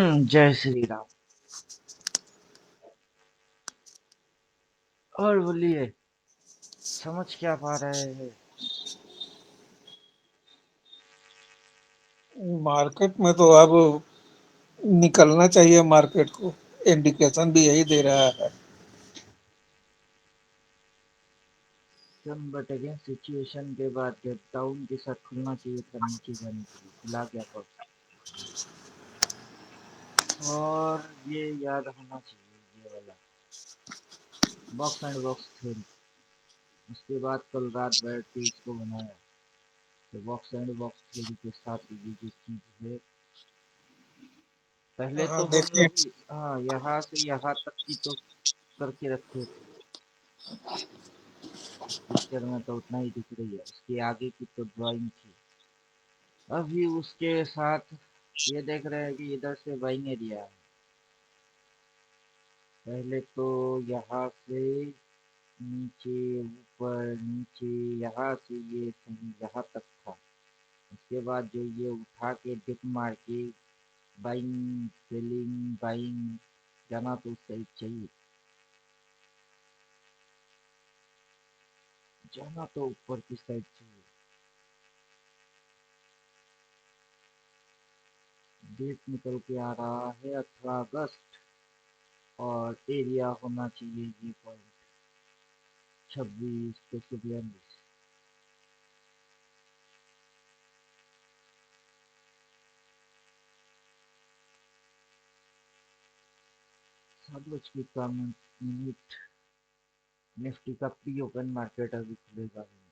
जय श्री राम। और बोलिए, समझ क्या पा रहे हैं? मार्केट में तो अब निकलना चाहिए मार्केट को। इंडिकेशन भी यही दे रहा है। बट अगेन सिचुएशन के बाद जब डाउन के साथ खुलना चाहिए था नीचे जाने के लिए, खुला गया तो। और ये याद होना चाहिए, ये वाला बॉक्स एंड बॉक्स थ्योरी। उसके बाद कल रात बैठ के इसको बनाया। तो बॉक्स एंड बॉक्स थ्योरी के साथ ये जो चीज है, पहले हाँ, तो हम देखिए। लोग हाँ यहाँ से यहाँ तक की तो करके रखे थे। इस पिक्चर में तो उतना ही दिख रही है, उसके आगे की तो ड्राइंग थी। अभी उसके साथ ये देख रहे हैं कि इधर से बाइंग एरिया है। पहले तो यहाँ से नीचे, ऊपर नीचे, यहाँ से ये सही यहाँ तक था। उसके बाद जो ये उठा के डिप मार के बाइंग सेलिंग बाइंग जाना तो सही चाहिए, जाना तो ऊपर की साइड चाहिए। डेट निकल के आ रहा है 18 अगस्त, और एरिया होना चाहिए ये पॉइंट 26 242। 7 बज के 1 मिनट। निफ्टी का प्री ओपन मार्केट अभी खुलेगा भी नहीं,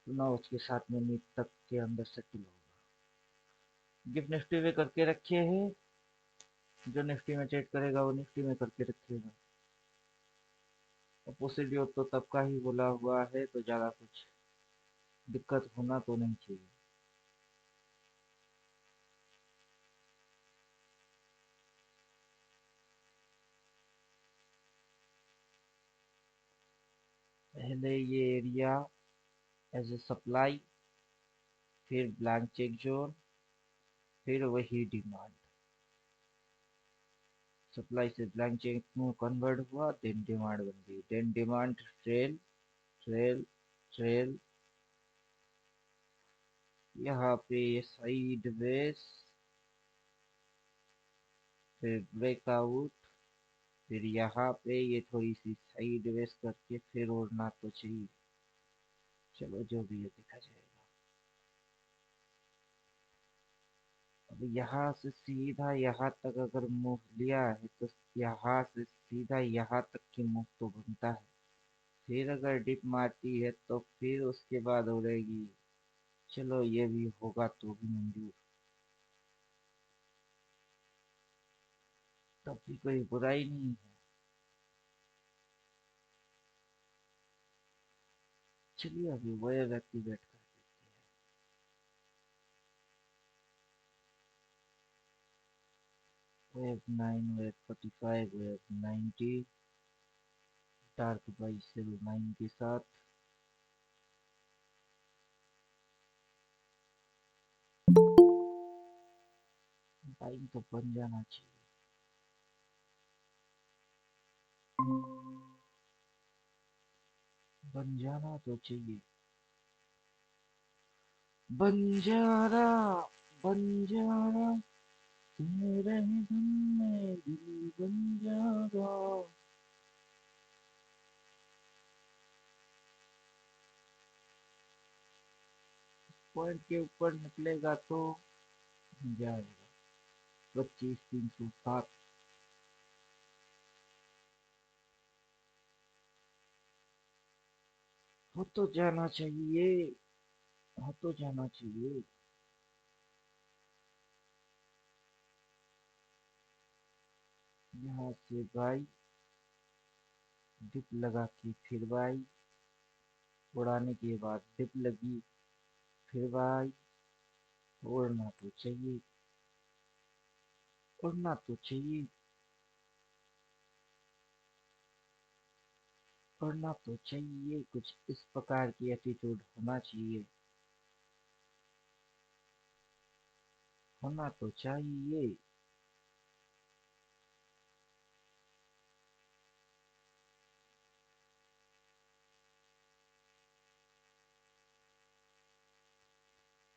तो 9 बज के 7 मिनट तक के अंदर सेटल होगा। गिफ्ट निफ्टी में करके रखे हैं, जो निफ्टी में ट्रेड करेगा वो निफ्टी में करके रखेगा। अपोजिट तो तब का ही बोला हुआ है, तो ज़्यादा कुछ दिक्कत होना तो नहीं चाहिए। पहले ये एरिया एज ए सप्लाई, फिर ब्लैंक चेक जोन, फिर वही डिमांड। सप्लाई से ब्लैंक चेक में कन्वर्ट हुआ, देन डिमांड बन गई, then demand trail trail trail, यहाँ पे साइड वेज, फिर ब्रेकआउट, फिर यहाँ पे ये थोड़ी सी साइड वेज करके फिर उड़ना तो चाहिए। चलो जो भी है देखा जाएगा। अब यहाँ से सीधा यहाँ तक अगर मूव लिया है तो यहाँ से सीधा यहाँ तक की मूव तो बनता है। फिर अगर डिप मारती है तो फिर उसके बाद उड़ेगी। चलो ये भी होगा तो भी मंजूर, तब भी कोई बुराई नहीं है। चलिए अभी वेव एक्टिवेट कर देते हैं। Wave 9, wave 45, wave 90, dark buy sell 9 के साथ। बाइंग तो बन जाना चाहिए। बन जाना तो चाहिए। बंजारा बंजारा, मेरे धुन में दिल बंजारा। पॉइंट के ऊपर निकलेगा तो जाएगा 25 307। हो तो जाना चाहिए, हो तो जाना चाहिए। यहाँ से बाई, डिप लगा के फिर बाई, उड़ाने के बाद डिप लगी, फिर बाई। उड़ना तो चाहिए, उड़ना तो चाहिए, उड़ना तो चाहिए। कुछ इस प्रकार की एटीट्यूड होना चाहिए, होना तो चाहिए।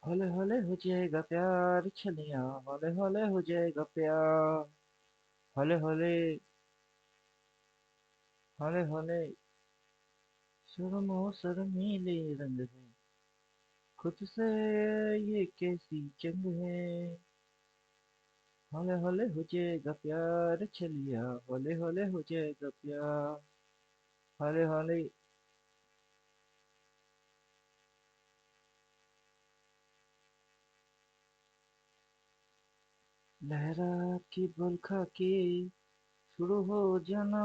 हौले हौले हो जाएगा प्यार छलिया, हौले हौले हो जाएगा प्यार, हौले हौले, हौले हौले। शर्मो शर्मीले रंग है, खुद से ये कैसी जंग है। हौले हौले हो जाएगा प्यार छलिया, हौले हौले हो जाएगा प्यार, हौले हौले। लहरा के बरखा के शुरू हो जाना,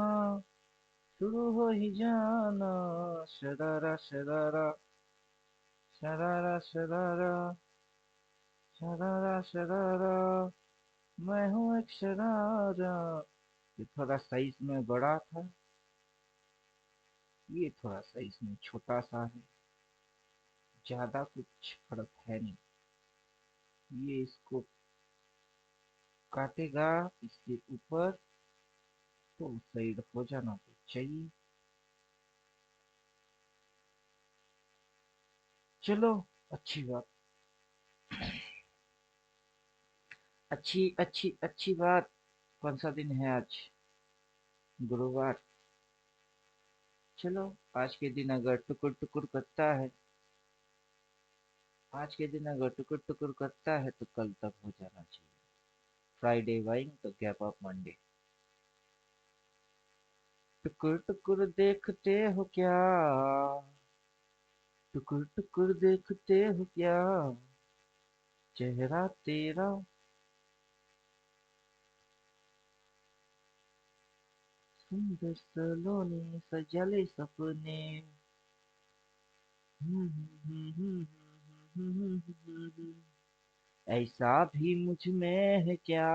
शुरू हो ही जाना। शरारा शरारा, शरारा शरारा, शरारा शरारा। मैं हूँ एक शरारा। ये थोड़ा साइज में बड़ा था, ये थोड़ा साइज में छोटा सा है। ज्यादा कुछ फर्क है नहीं। ये इसको काटेगा इसके ऊपर, तो साइड हो जाना तो चाहिए। चलो, अच्छी बात, अच्छी अच्छी अच्छी बात। कौन सा दिन है आज? गुरुवार। चलो, आज के दिन अगर टुकुर टुकुर करता है, आज के दिन अगर टुकुर टुकुर करता है तो कल तक हो जाना चाहिए। फ्राइडे वाइंग तो गैप अप मंडे। टुकुर टुकुर देखते हो क्या, टुकुर टुकुर देखते हो क्या, चेहरा तेरा सुंदर सलोने सजले सपने। ऐसा भी मुझ में है क्या,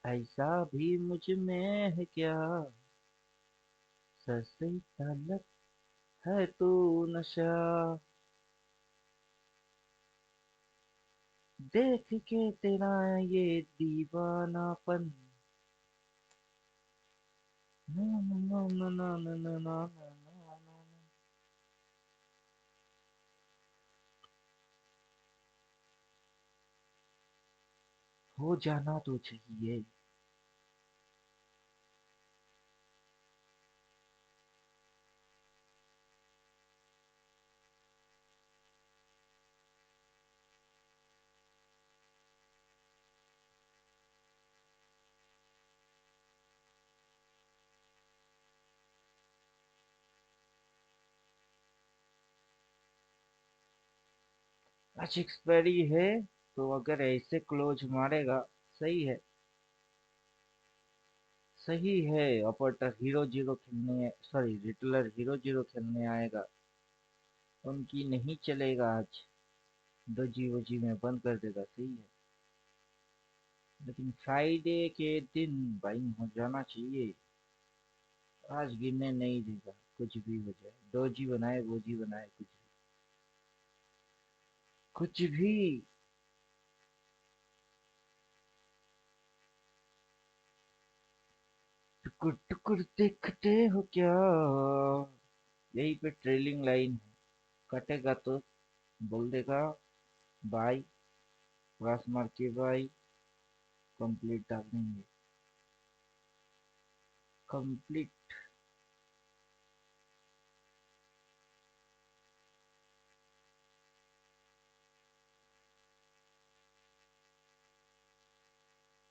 ऐसा भी मुझ में है क्या, सर से तलक है तू नशा, देख के तेरा ये दीवानापन। ना ना ना ना ना ना ना ना ना ना ना। हो जाना तो चाहिए। आज एक्सपायरी है, तो अगर ऐसे क्लोज मारेगा, सही है, सही है। अपर्टर हीरो जीरो खेलने, सॉरी रिटलर हीरो जीरो खेलने आएगा, उनकी नहीं चलेगा आज। दो जीरो जी में बंद कर देगा, सही है। लेकिन फ्राइडे के दिन बाइंग हो जाना चाहिए। आज गिरने नहीं देगा, कुछ भी हो जाए, दो जी बनाए वो जी बनाए, कुछ भी। टुकुर टुकुर देखते हो क्या, यही पे ट्रेलिंग लाइन है। कटेगा तो बोल देगा बाय, क्रॉस मार के बाय, कंप्लीट डाल देंगे। कंप्लीट।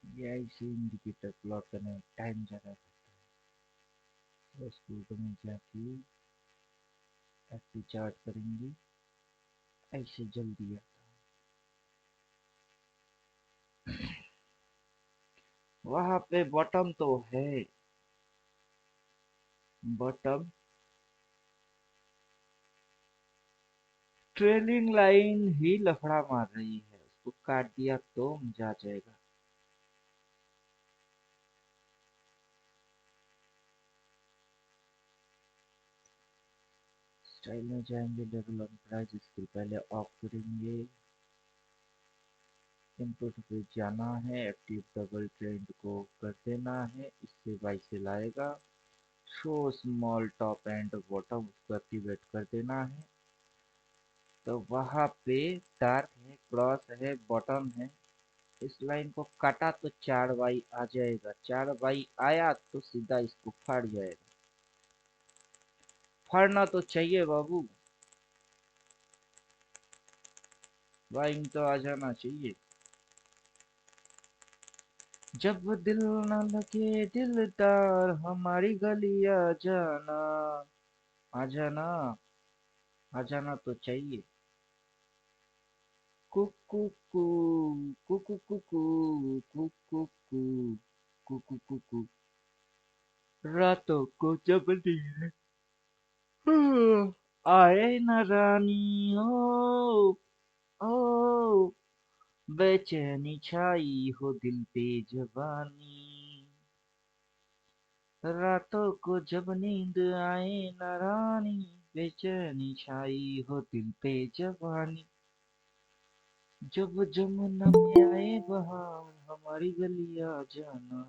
ये ऐसे इंडिकेटर प्लॉट करने में टाइम ज्यादा लगता है। बस फोटो में जाके एक्टिव चार्ट करेंगे, ऐसे जल्दी आता है। वहां पे बॉटम तो है, बॉटम ट्रेलिंग लाइन ही लफड़ा मार रही है, उसको काट दिया तो मजा आ जाएगा। स्टाइल में जाएंगे, लेवल ऑन प्राइस इसको पहले ऑफ करेंगे। इनपुट पे जाना है, एक्टिव डबल ट्रेंड को कर देना है, इससे बाई से लाएगा। Show small top and bottom, उसको एक्टिवेट कर देना है। तो वहां पे डार्क है, क्रॉस है, बॉटम है। इस लाइन को काटा तो 4 बाई आ जाएगा, 4 बाई आया तो सीधा इसको फाड़ जाएगा। फाड़ना तो चाहिए बाबू, बाइंग तो आ जाना चाहिए। जब दिल न लगे दिलदार हमारी गली आ जाना, आ जाना, आ जाना तो चाहिए। कुकू कू, कुकू कुकू, कुकू कू, कुकू कुकू। रातों को जब नींद आए न रानी, ओ ओ बेचैनी छाई हो दिल पे जवानी। रातों को जब नींद आए न रानी, बेचैनी छाई हो दिल पे जवानी। जब जमुना में आए बहार हमारी गली आ जाना।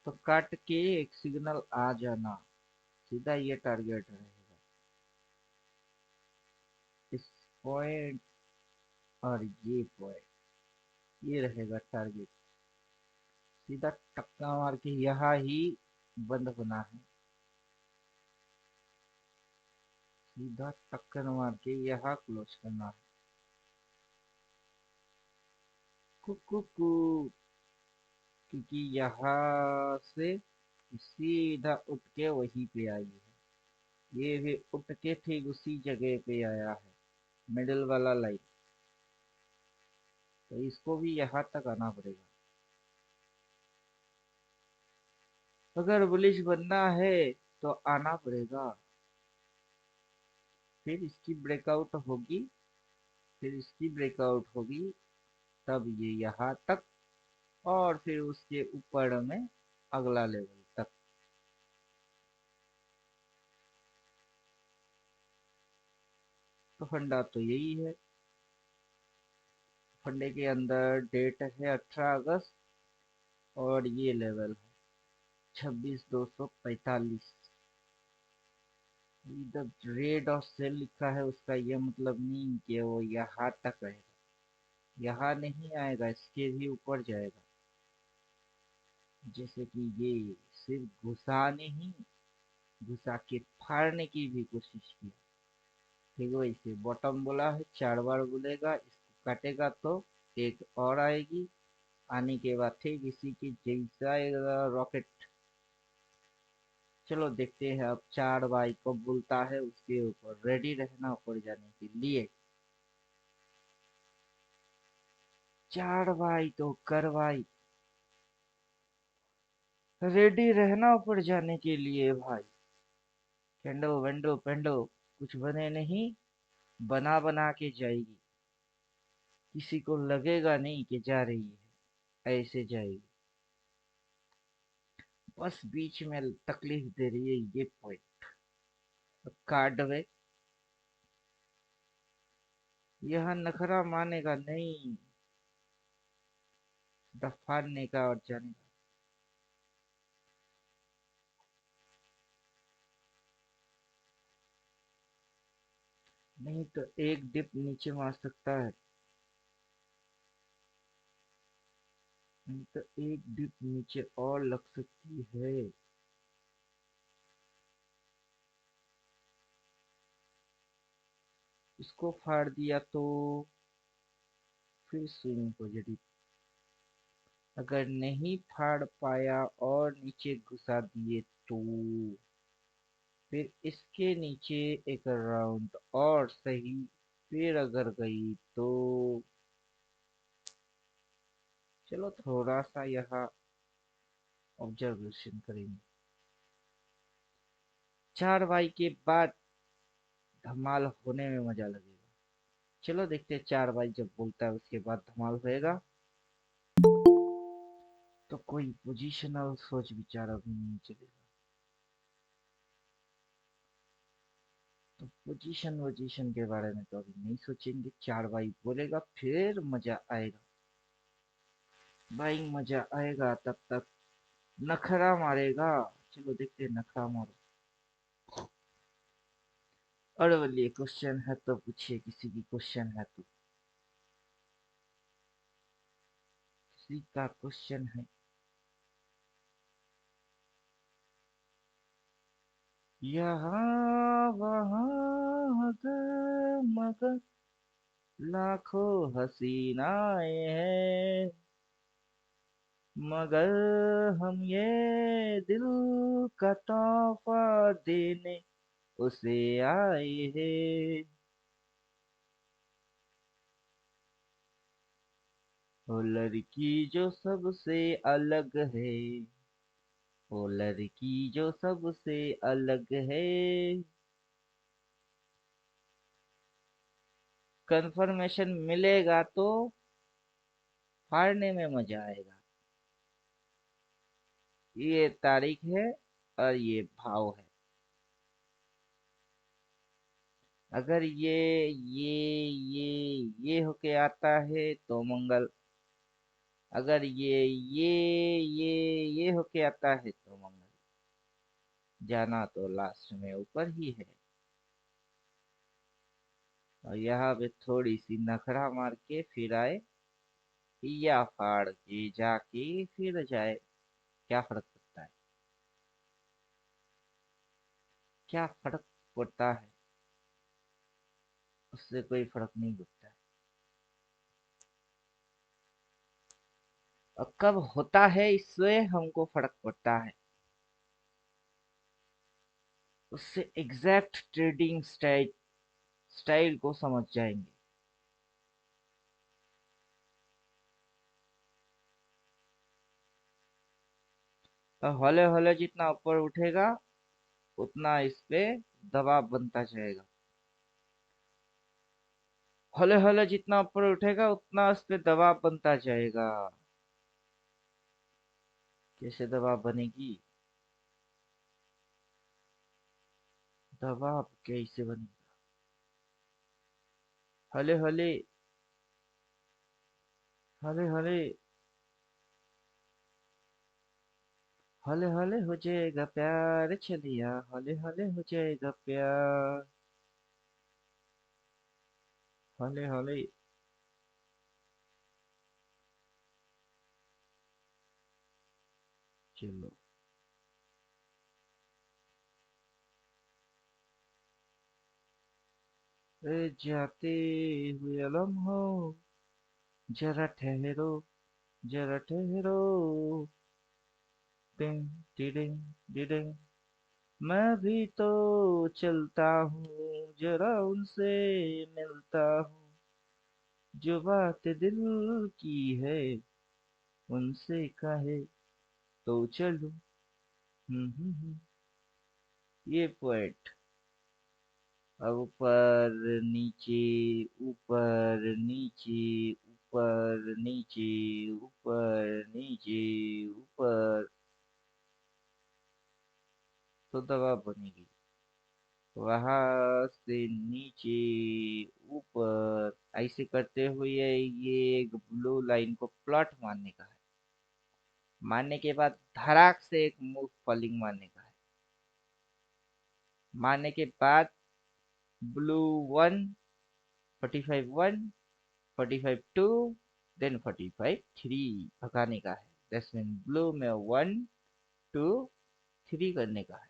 तो काट के एक सिग्नल आ जाना, सीधा ये टारगेट रहेगा। इस पॉइंट और ये पॉइंट, ये रहेगा टारगेट। सीधा टक्का मार के यहाँ ही बंद होना है, सीधा टक्कर मार के यहाँ क्लोज करना है। कुकू, क्योंकि यहाँ से सीधा उठ के वहीं पे आई है। ये भी उठ के ठीक उसी जगह पे आया है, मिडिल वाला लाइन। तो इसको भी यहाँ तक आना पड़ेगा। अगर बुलिश बनना है तो आना पड़ेगा। फिर इसकी ब्रेकआउट होगी, फिर इसकी ब्रेकआउट होगी, तब ये यहाँ तक, और फिर उसके ऊपर में अगला लेवल तक। तो फंडा तो यही है। फंडे के अंदर डेट है 18 अगस्त, और ये लेवल है 26,245। इधर रेड और सेल लिखा है, उसका ये मतलब नहीं कि वो यहाँ तक रहेगा, यहाँ नहीं आएगा, इसके भी ऊपर जाएगा। जैसे कि ये सिर्फ घुसाने ही, घुसा के फाड़ने की भी कोशिश की। ठीक है, वैसे बॉटम बोला है, 4 बार बोलेगा, इसको काटेगा तो एक और आएगी। आने के बाद ठीक इसी की जैसा रॉकेट। चलो देखते हैं अब 4 बाई कब बोलता है, उसके ऊपर रेडी रहना ऊपर जाने के लिए। 4 बाई तो करवाई, रेडी रहना ऊपर जाने के लिए भाई। कैंडल वेंडल पेंडल कुछ बने नहीं, बना बना के जाएगी। किसी को लगेगा नहीं कि जा रही है, ऐसे जाएगी। बस बीच में तकलीफ दे रही है ये पॉइंट। कार्ड वे यह नखरा मानेगा नहीं, दफाड़ने का और जाने का। नहीं तो एक डिप नीचे मार सकता है, नहीं तो एक डिप नीचे और लग सकती है। इसको फाड़ दिया तो फिर स्विंग पॉजिटिव। अगर नहीं फाड़ पाया और नीचे घुसा दिए तो फिर इसके नीचे एक राउंड और सही। फिर अगर गई तो चलो थोड़ा सा यहाँ ऑब्जर्वेशन करेंगे। 4 बाई के बाद धमाल होने में मजा लगेगा। चलो देखते हैं 4 बाई जब बोलता है उसके बाद धमाल होएगा। तो कोई पोजिशनल सोच विचार अभी नहीं चलेगा। तो पोजीशन वोजीशन के बारे में तो अभी नहीं सोचेंगे, 4 बाई बोलेगा फिर मजा आएगा। भाई मजा आएगा तब तक नखरा मारेगा। चलो देखते हैं नखरा मारो। और बोलिए, क्वेश्चन है तो पूछिए, किसी की क्वेश्चन है तो। किसी का क्वेश्चन है। यहाँ वहाँ अगर मगर लाखों हसीनाएं हैं, मगर हम ये दिल का तोहफा देने उसे आए हैं। वो लड़की जो सबसे अलग है, वो लड़की जो सबसे अलग है। कंफर्मेशन मिलेगा तो फाड़ने में मजा आएगा। ये तारीख है और ये भाव है। अगर ये होके आता है तो मंगल। अगर ये होके आता है तो मंगल। जाना तो लास्ट में ऊपर ही है। और यहाँ पे थोड़ी सी नखरा मार के फिर आए, या फाड़ के जाके फिर जाए। क्या फर्क पड़ता है? क्या फर्क पड़ता है? उससे कोई फर्क नहीं पड़ता है। और कब होता है इससे हमको फर्क पड़ता है। उससे एग्जैक्ट ट्रेडिंग स्टाइल को समझ जाएंगे। और हौले हौले जितना ऊपर उठेगा उतना इस पे दबाव बनता जाएगा। हौले हौले जितना ऊपर उठेगा उतना उस पे दबाव बनता जाएगा। कैसे दबाव बनेगी? दबाव कैसे बनेगा? हौले हौले, हौले हौले, हौले हौले हो जाएगा प्यार चलिया, हौले हौले हो जाएगा प्यार। हौले हौले। चलो। ए जाते हुए लम्हों, जरा ठहरो, जरा ठहरो। टिंग टिडिंग डिडिंग। मैं भी तो चलता हूँ, जरा उनसे मिलता हूँ। जो बात दिल की है उनसे कहे तो चलूं। हम्म। ये पोएट। अब ऊपर नीचे, ऊपर नीचे, ऊपर नीचे, ऊपर नीचे, ऊपर, तो दवा बनेगी। वहां से नीचे, ऊपर, ऐसे करते हुए ये एक ब्लू लाइन को प्लॉट मारने का है। मारने के बाद धड़ाक से एक मूव फॉलिंग मारने का है। मारने के बाद blue one, 45 one, 45 two, then 45 three भगाने का है। दैट्स मीन ब्लू में वन टू थ्री करने का है।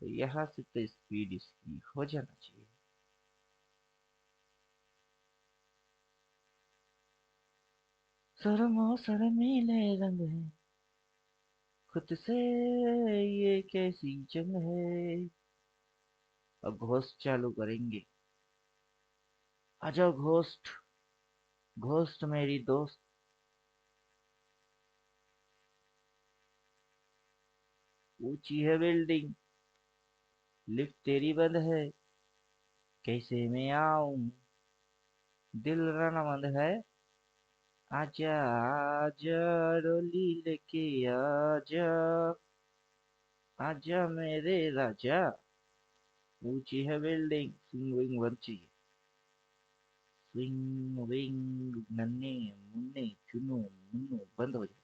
तो यहाँ से तो स्पीड इसकी हो जाना चाहिए। शर्मो शर्मीले रंग है, खुद से ये कैसी जंग है। अब घोस्ट चालू करेंगे। आजा घोस्ट, घोस्ट मेरी दोस्त। ऊंची है बिल्डिंग, लिफ्ट तेरी बंद है, कैसे मैं आऊं? दिल रनमंद है। आजा आजा डोली लेके आजा, आजा मेरे राजा। ऊंची है बिल्डिंग, स्विंग विंग बंद चाहिए। स्विंग विंग नन्हे मुन्ने चुन्नू मुन्नू बंद हो जाए।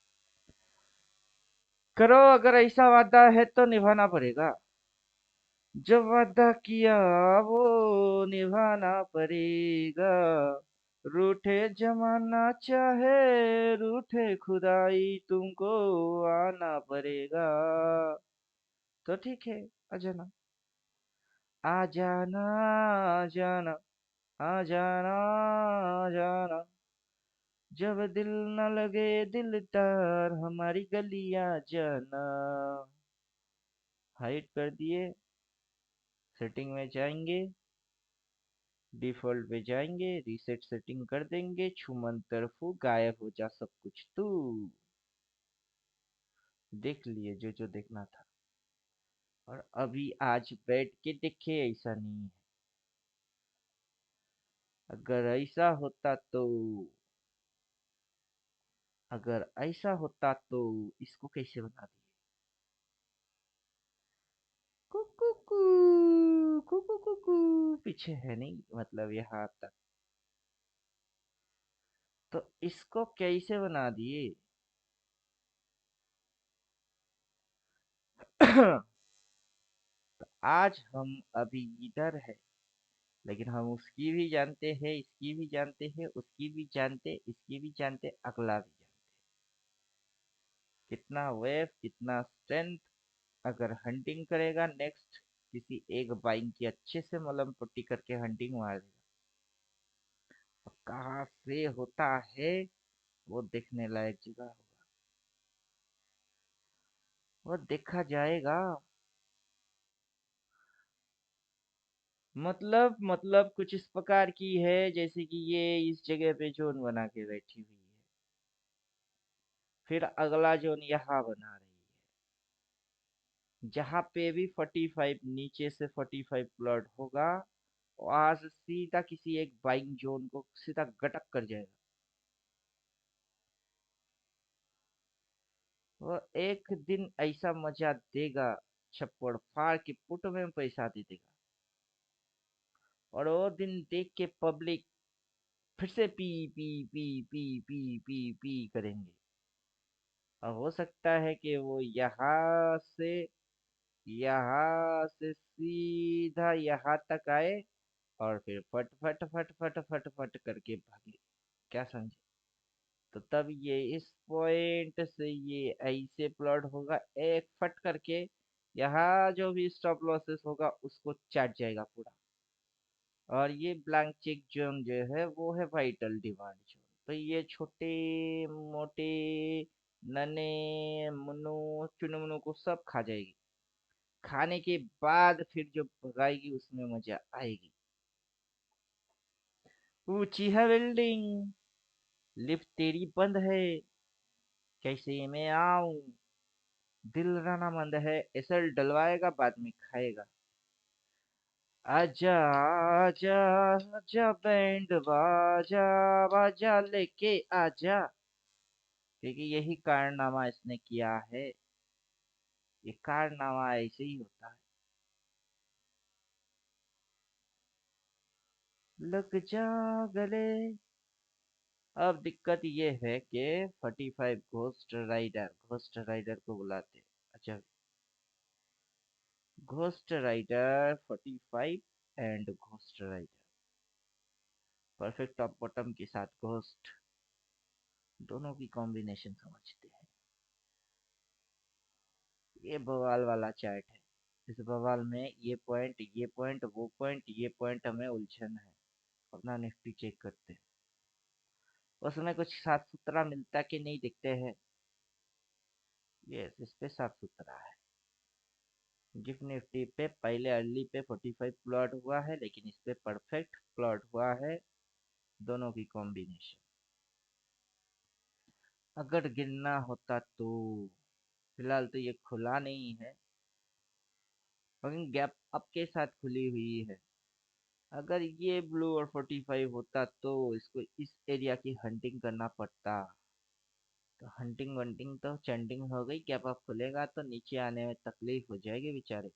करो, अगर ऐसा वादा है तो निभाना पड़ेगा। जो वादा किया वो निभाना पड़ेगा। रूठे जमाना चाहे रूठे खुदाई, तुमको आना पड़ेगा। तो ठीक है, आ जाना। आ जाना, आ जाना, आ जाना, आ जाना। जब दिल न लगे दिलदार, हमारी गलियां जाना। हाइड कर दिए। सेटिंग में जाएंगे, डिफॉल्ट पे जाएंगे, रीसेट सेटिंग कर देंगे, छुमन तरफू गायब हो जा सब कुछ तू। देख लिए जो जो देखना था। और अभी आज बैठ के देखे, ऐसा नहीं है। अगर ऐसा होता तो, अगर ऐसा होता तो इसको कैसे बना दिए। कुकू कू, कुकू कुकू। पीछे है नहीं, मतलब यहाँ तक। तो इसको कैसे बना दिए। आज हम अभी इधर है, लेकिन हम उसकी भी जानते हैं, इसकी भी जानते हैं, उसकी भी जानते, इसकी भी जानते, अगला भी जानते। कितना वेव, कितना स्ट्रेंथ। अगर हंटिंग करेगा नेक्स्ट, किसी एक बाइंग की अच्छे से मलम पट्टी करके हंटिंग मार देगा। अब कहाँ से होता है वो देखने लायक जगह होगा, वो देखा जाएगा। मतलब कुछ इस प्रकार की है, जैसे कि ये इस जगह पे जोन बना के बैठी हुई है, फिर अगला जोन यहाँ बना रही है, जहाँ पे भी 45 नीचे से 45 प्लॉट होगा, वहां से सीधा किसी एक बाइंग जोन को सीधा गटक कर जाएगा। वो एक दिन ऐसा मजा देगा, छप्पड़ फाड़ के पुट में पैसा दे देगा। और वो दिन देख के पब्लिक फिर से P P P P P P P करेंगे। और हो सकता है कि वो यहाँ से सीधा यहाँ तक आए, और फिर फट फट फट फट फट फट करके भागे। क्या समझे। तो तब ये इस पॉइंट से ये ऐसे प्लॉट होगा, एक फट करके यहाँ जो भी स्टॉप लॉसेस होगा उसको चाट जाएगा पूरा। और ये ब्लैंक चेक जोन जो है वो है वाइटल डिमांड जोन। तो ये छोटे मोटे नने मुन्नू चुनमुनू को सब खा जाएगी। खाने के बाद फिर जो भगाएगी उसमें मजा आएगी। ऊंची है बिल्डिंग, लिफ्ट तेरी बंद है, कैसे मैं आऊं। दिल रहना मंद है, एसल डलवाएगा बाद में खाएगा। आजा आजा आजा बैंड बाजा, बाजा लेके आजा। क्योंकि यही कारनामा इसने किया है। ये कारनामा ऐसे ही होता है। लग जा गले। अब दिक्कत ये है कि 45 घोस्ट राइडर को बुलाते हैं। अच्छा, ghost rider 45 and ghost rider perfect top bottom के साथ घोस्ट, दोनों की कॉम्बिनेशन समझते हैं। ये बवाल वाला चार्ट है। इस बवाल में ये पॉइंट वो पॉइंट ये पॉइंट हमें उलझन है। अपना निफ्टी चेक करते हैं, उसमें कुछ साफ सुथरा मिलता कि नहीं देखते हैं। ये इस पे साफ सुथरा है। गिफ्ट निफ्टी पे पहले अर्ली पे 45 प्लॉट हुआ है, लेकिन इस पे परफेक्ट प्लॉट हुआ है, दोनों की कॉम्बिनेशन। अगर गिनना होता तो, फिलहाल तो ये खुला नहीं है, लेकिन गैप अप के साथ खुली हुई है। अगर ये ब्लू और 45 होता तो इसको इस एरिया की हंटिंग करना पड़ता। तो हंटिंग वंटिंग तो चंटिंग हो गई, गैप अप खुलेगा तो नीचे आने में तकलीफ हो जाएगी बेचारे को।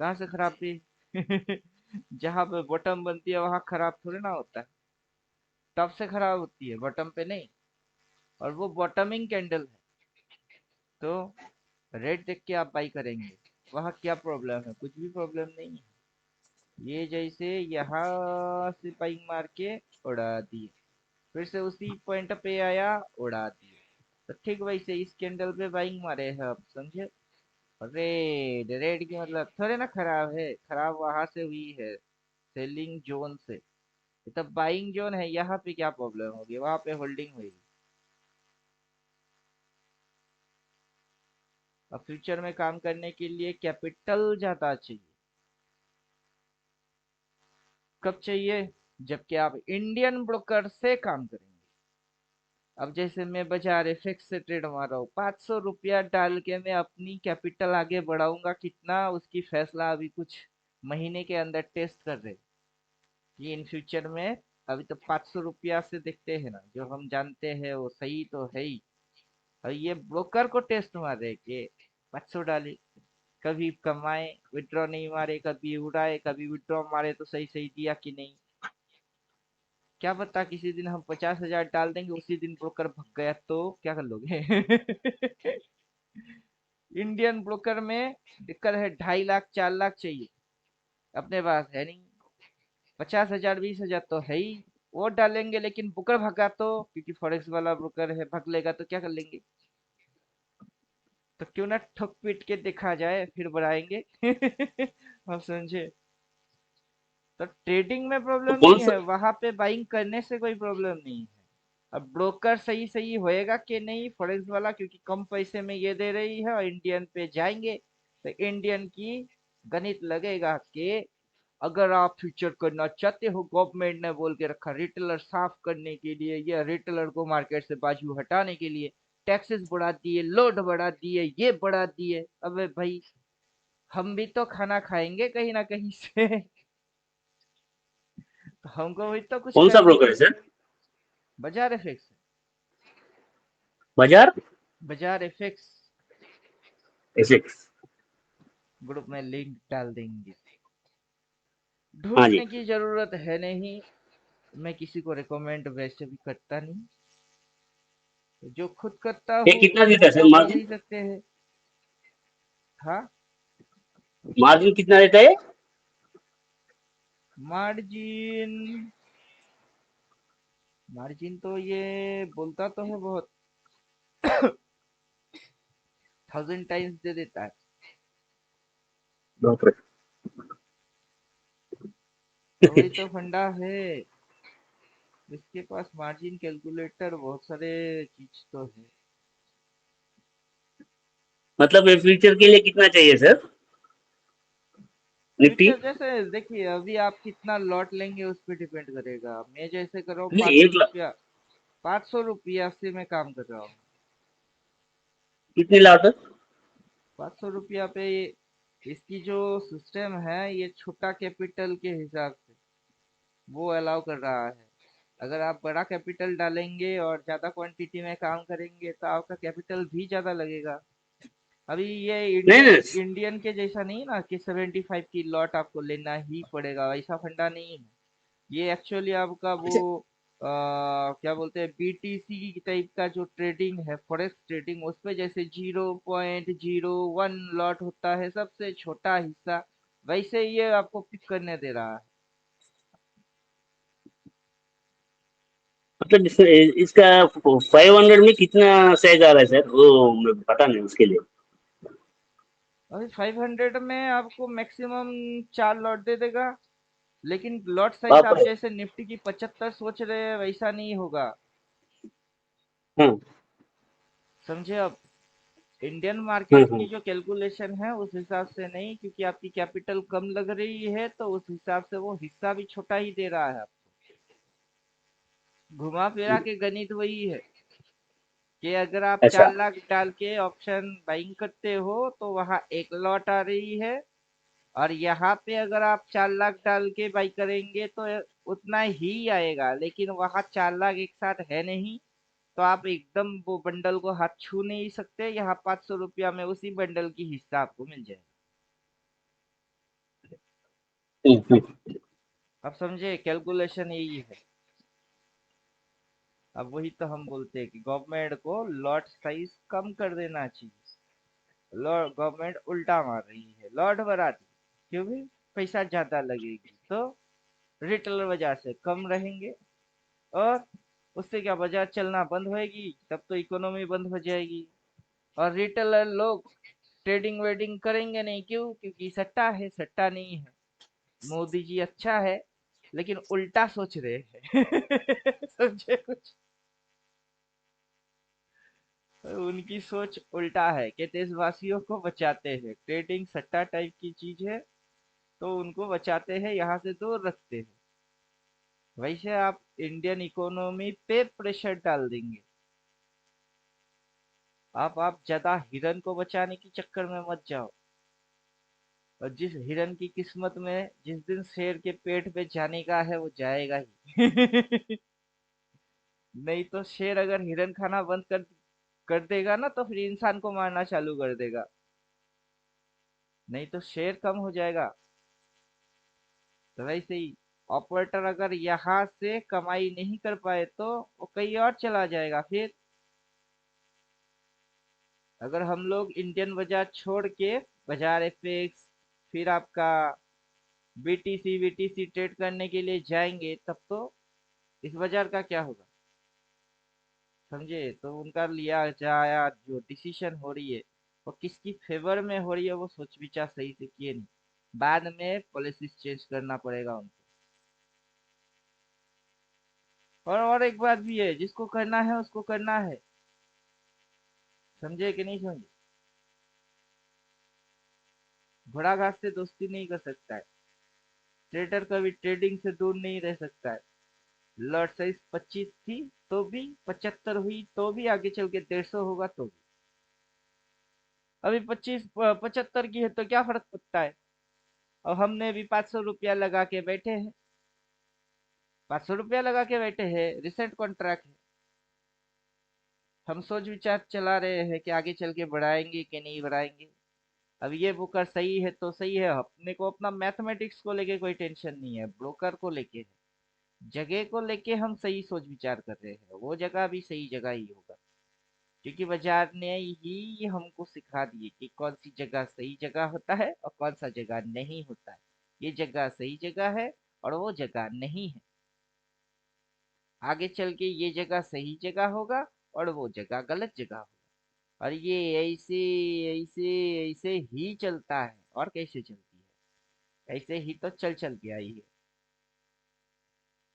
कहाँ से खराब थी? जहाँ पे बॉटम बनती है वहां खराब थोड़ी ना होता है, टॉप से खराब होती है, बॉटम पे नहीं। और वो बॉटमिंग कैंडल है, तो रेट देख के आप बाई करेंगे। वहाँ क्या प्रॉब्लम है? कुछ भी प्रॉब्लम नहीं है। ये जैसे यहाँ से बाइंग मार के उड़ा दिए, फिर से उसी पॉइंट पे आया, उड़ा दिए। तो ठीक वैसे इस कैंडल पे बाइंग मारे हैं आप, समझे? रेड रेड की मतलब थोड़े ना खराब है, खराब वहां से हुई है, सेलिंग जोन से। ये तो बाइंग जोन है, यहाँ पे क्या प्रॉब्लम होगी? वहां पे होल्डिंग हुई। अब फ्यूचर में काम करने के लिए कैपिटल ज्यादा चाहिए। कब चाहिए? जबकि आप इंडियन ब्रोकर से काम करेंगे। अब जैसे मैं बाजार एफएक्स से ट्रेड मार रहा हूँ, 500 रुपया डाल के मैं अपनी कैपिटल आगे बढ़ाऊंगा कितना, उसकी फैसला अभी कुछ महीने के अंदर टेस्ट कर रहे हैं कि इन फ्यूचर में। अभी तो 500 रुपया से देखते हैं ना, जो हम जानते हैं वो सही तो है ही। और ये ब्रोकर को टेस्ट मार रहे कि 500 डाले, कभी कमाए, विड्रॉ नहीं मारे, कभी उड़ाए, कभी विड्रॉ मारे तो सही सही दिया कि नहीं। क्या पता किसी दिन हम 50,000 डाल देंगे, उसी दिन ब्रोकर भग गया तो क्या कर लोगे? इंडियन ब्रोकर में दिक्कत है, 2.5 लाख 4 लाख चाहिए, अपने पास है नहीं। 50,000 20,000 तो है ही, वो डालेंगे, लेकिन ब्रोकर भगा तो, क्योंकि फॉरेक्स वाला ब्रोकर है, भग लेगा तो क्या कर लेंगे? तो क्यों ना ठोक पीट के देखा जाए, फिर बढ़ाएंगे। आप समझे? तो ट्रेडिंग में तो प्रॉब्लम कौन नहीं सा? है, वहां पे बाइंग करने से कोई प्रॉब्लम नहीं है। अब ब्रोकर सही सही होएगा कि नहीं फॉरेक्स वाला, क्योंकि कम पैसे में ये दे रही है और इंडियन पे जाएंगे, तो इंडियन की गणित लगेगा कि अगर आप फ्यूचर करना चाहते हो, गवर्नमेंट ने बोल के रखा रिटेलर साफ करने के लिए, या रिटेलर को मार्केट से बाजू हटाने के लिए टैक्सेस बढ़ा दिए, लोड बढ़ा दिए, ये बढ़ा दिए। अबे भाई, हम भी तो खाना खाएंगे कहीं ना कहीं से। तो हमको भी तो कुछ कौन सा करनी ब्रोकर है है। सर? बाजार एफएक्स। बाजार बाजार एफएक्स। एसेक्स। ग्रुप में लिंक डाल देंगे। हाँ जी। ढूंढने की जरूरत है नहीं, मैं किसी को रिकमेंड वैसे भी करता नहीं, जो खुद करता ये हूँ कितना देता वो है सर तो कर मार्जिन? ही सकते हैं। हाँ। मार्जिन कितना देता है? मार्जिन, मार्जिन तो ये बोलता तो है बहुत, 1000 टाइम्स दे देता है। बाप रे। तो वही तो फंडा है, इसके पास मार्जिन कैलकुलेटर बहुत सारे चीज तो है। मतलब ये फ्यूचर के लिए कितना चाहिए सर? निफ्टी? फ्यूचर जैसे देखिए, अभी आप कितना लॉट लेंगे उस पर डिपेंड करेगा। मैं जैसे कर रहा हूँ नहीं, 1 लाख। 500 रुपया, 500 रुपया से मैं काम कर रहा हूँ। कितनी लाख? 500 रुपया पे इसकी जो सिस्टम है, ये छोटा कैपिटल के हिसाब से वो अलाउ कर रहा है। अगर आप बड़ा कैपिटल डालेंगे और ज्यादा क्वांटिटी में काम करेंगे तो आपका कैपिटल भी ज्यादा लगेगा। अभी ये नहीं इंडियन नहीं। इंडियन के जैसा नहीं ना कि 75 की लॉट आपको लेना ही पड़ेगा, वैसा फंडा नहीं है। ये एक्चुअली आपका वो अच्छा। क्या बोलते हैं, बीटीसी की टाइप का जो ट्रेडिंग है, फॉरेक्स ट्रेडिंग, उस पे जैसे 0.01 लॉट होता है, सबसे छोटा हिस्सा, वैसे ये आपको पिक करने दे रहा है। मतलब इसका 500 में कितना सहज आ रहा है सर, वो मुझे पता नहीं उसके लिए। अभी 500 में आपको मैक्सिमम 4 लॉट दे देगा, लेकिन लॉट साइज बाप आप रे। जैसे निफ्टी की 75 सोच रहे हैं वैसा नहीं होगा। हाँ। समझे? अब इंडियन हाँ मार्केट हाँ। की जो कैलकुलेशन है उस हिसाब से नहीं, क्योंकि आपकी कैपिटल कम लग रही है तो उस हिसाब से वो हिस्सा भी छोटा ही दे रहा है आपको। घुमा फिरा के गणित वही है कि अगर आप ऐसा। 4 लाख डाल के ऑप्शन बाइंग करते हो तो वहां 1 लॉट आ रही है, और यहाँ पे अगर आप 4 लाख डाल के बाई करेंगे तो उतना ही आएगा, लेकिन वहां 4 लाख एक साथ है नहीं। तो आप एकदम वो बंडल को हाथ छू नहीं सकते, यहाँ 500 रुपया में उसी बंडल की हिस्सा आपको मिल जाएगा। अब समझे, कैलकुलेशन यही है। अब वही तो हम बोलते हैं कि गवर्नमेंट को लॉट साइज कम कर देना चाहिए। लॉट गवर्नमेंट उल्टा मार रही है, लॉट बढ़ा दी क्योंकि पैसा ज्यादा लगेगी, तो रिटेलर बाजार से कम रहेंगे, और उससे क्या बाजार चलना बंद होएगी, तब तो इकोनॉमी बंद हो जाएगी। और रिटेलर लोग ट्रेडिंग वेडिंग करेंगे नहीं, क्यों? क्योंकि सट्टा है, सट्टा नहीं है। मोदी जी अच्छा है, लेकिन उल्टा सोच रहे हैं। समझे कुछ? उनकी सोच उल्टा है कि देशवासियों को बचाते हैं, ट्रेडिंग सट्टा टाइप की चीज है, तो उनको बचाते हैं, यहाँ से दूर रखते हैं। वैसे आप इंडियन इकोनॉमी पे प्रेशर डाल देंगे। आप ज्यादा हिरन को बचाने के चक्कर में मत जाओ। और जिस हिरन की किस्मत में जिस दिन शेर के पेट पे जाने का है, वो जाएगा ही। नहीं तो शेर अगर हिरन खाना बंद कर कर देगा ना, तो फिर इंसान को मारना चालू कर देगा। नहीं तो शेर कम हो जाएगा। तो वैसे ही ऑपरेटर अगर यहाँ से कमाई नहीं कर पाए, तो वो कहीं और चला जाएगा। फिर अगर हम लोग इंडियन बाजार छोड़ के बाजार एफएक्स, फिर आपका बीटीसी बीटीसी ट्रेड करने के लिए जाएंगे, तब तो इस बाजार का क्या होगा? समझे? तो उनका लिया जाया जो डिसीजन हो रही है, वो किसकी फेवर में हो रही है, वो सोच विचार सही से किए नहीं। बाद में पॉलिसीज चेंज करना पड़ेगा उनको। और एक बात भी है, जिसको करना है उसको करना है। समझे कि नहीं समझे? घोड़ा घास से दोस्ती नहीं कर सकता है। ट्रेडर कभी ट्रेडिंग से दूर नहीं रह सकता है। लॉट साइज 25 थी तो भी, 75 हुई तो भी, आगे चल के 150 होगा तो भी। अभी 75 की है तो क्या फर्क पड़ता है? और हमने भी 500 रुपया लगा के बैठे हैं। 500 रुपया लगा के बैठे हैं, रिसेंट कॉन्ट्रैक्ट है। हम सोच विचार चला रहे हैं कि आगे चल के बढ़ाएंगे कि नहीं बढ़ाएंगे। अब ये ब्रोकर सही है तो सही है, अपने को अपना मैथमेटिक्स को लेके कोई टेंशन नहीं है, ब्रोकर को लेके है। जगह को लेके हम सही सोच विचार कर रहे हैं, वो जगह भी सही जगह ही होगा। क्योंकि बाजार ने ही हमको सिखा दिए कि कौन सी जगह सही जगह होता है और कौन सा जगह नहीं होता है। ये जगह सही जगह है और वो जगह नहीं है। आगे चल के ये जगह सही जगह होगा और वो जगह गलत जगह होगा। और ये ऐसे ऐसे ऐसे ही चलता है। और कैसे चलती है? ऐसे ही तो चल चल के आई है।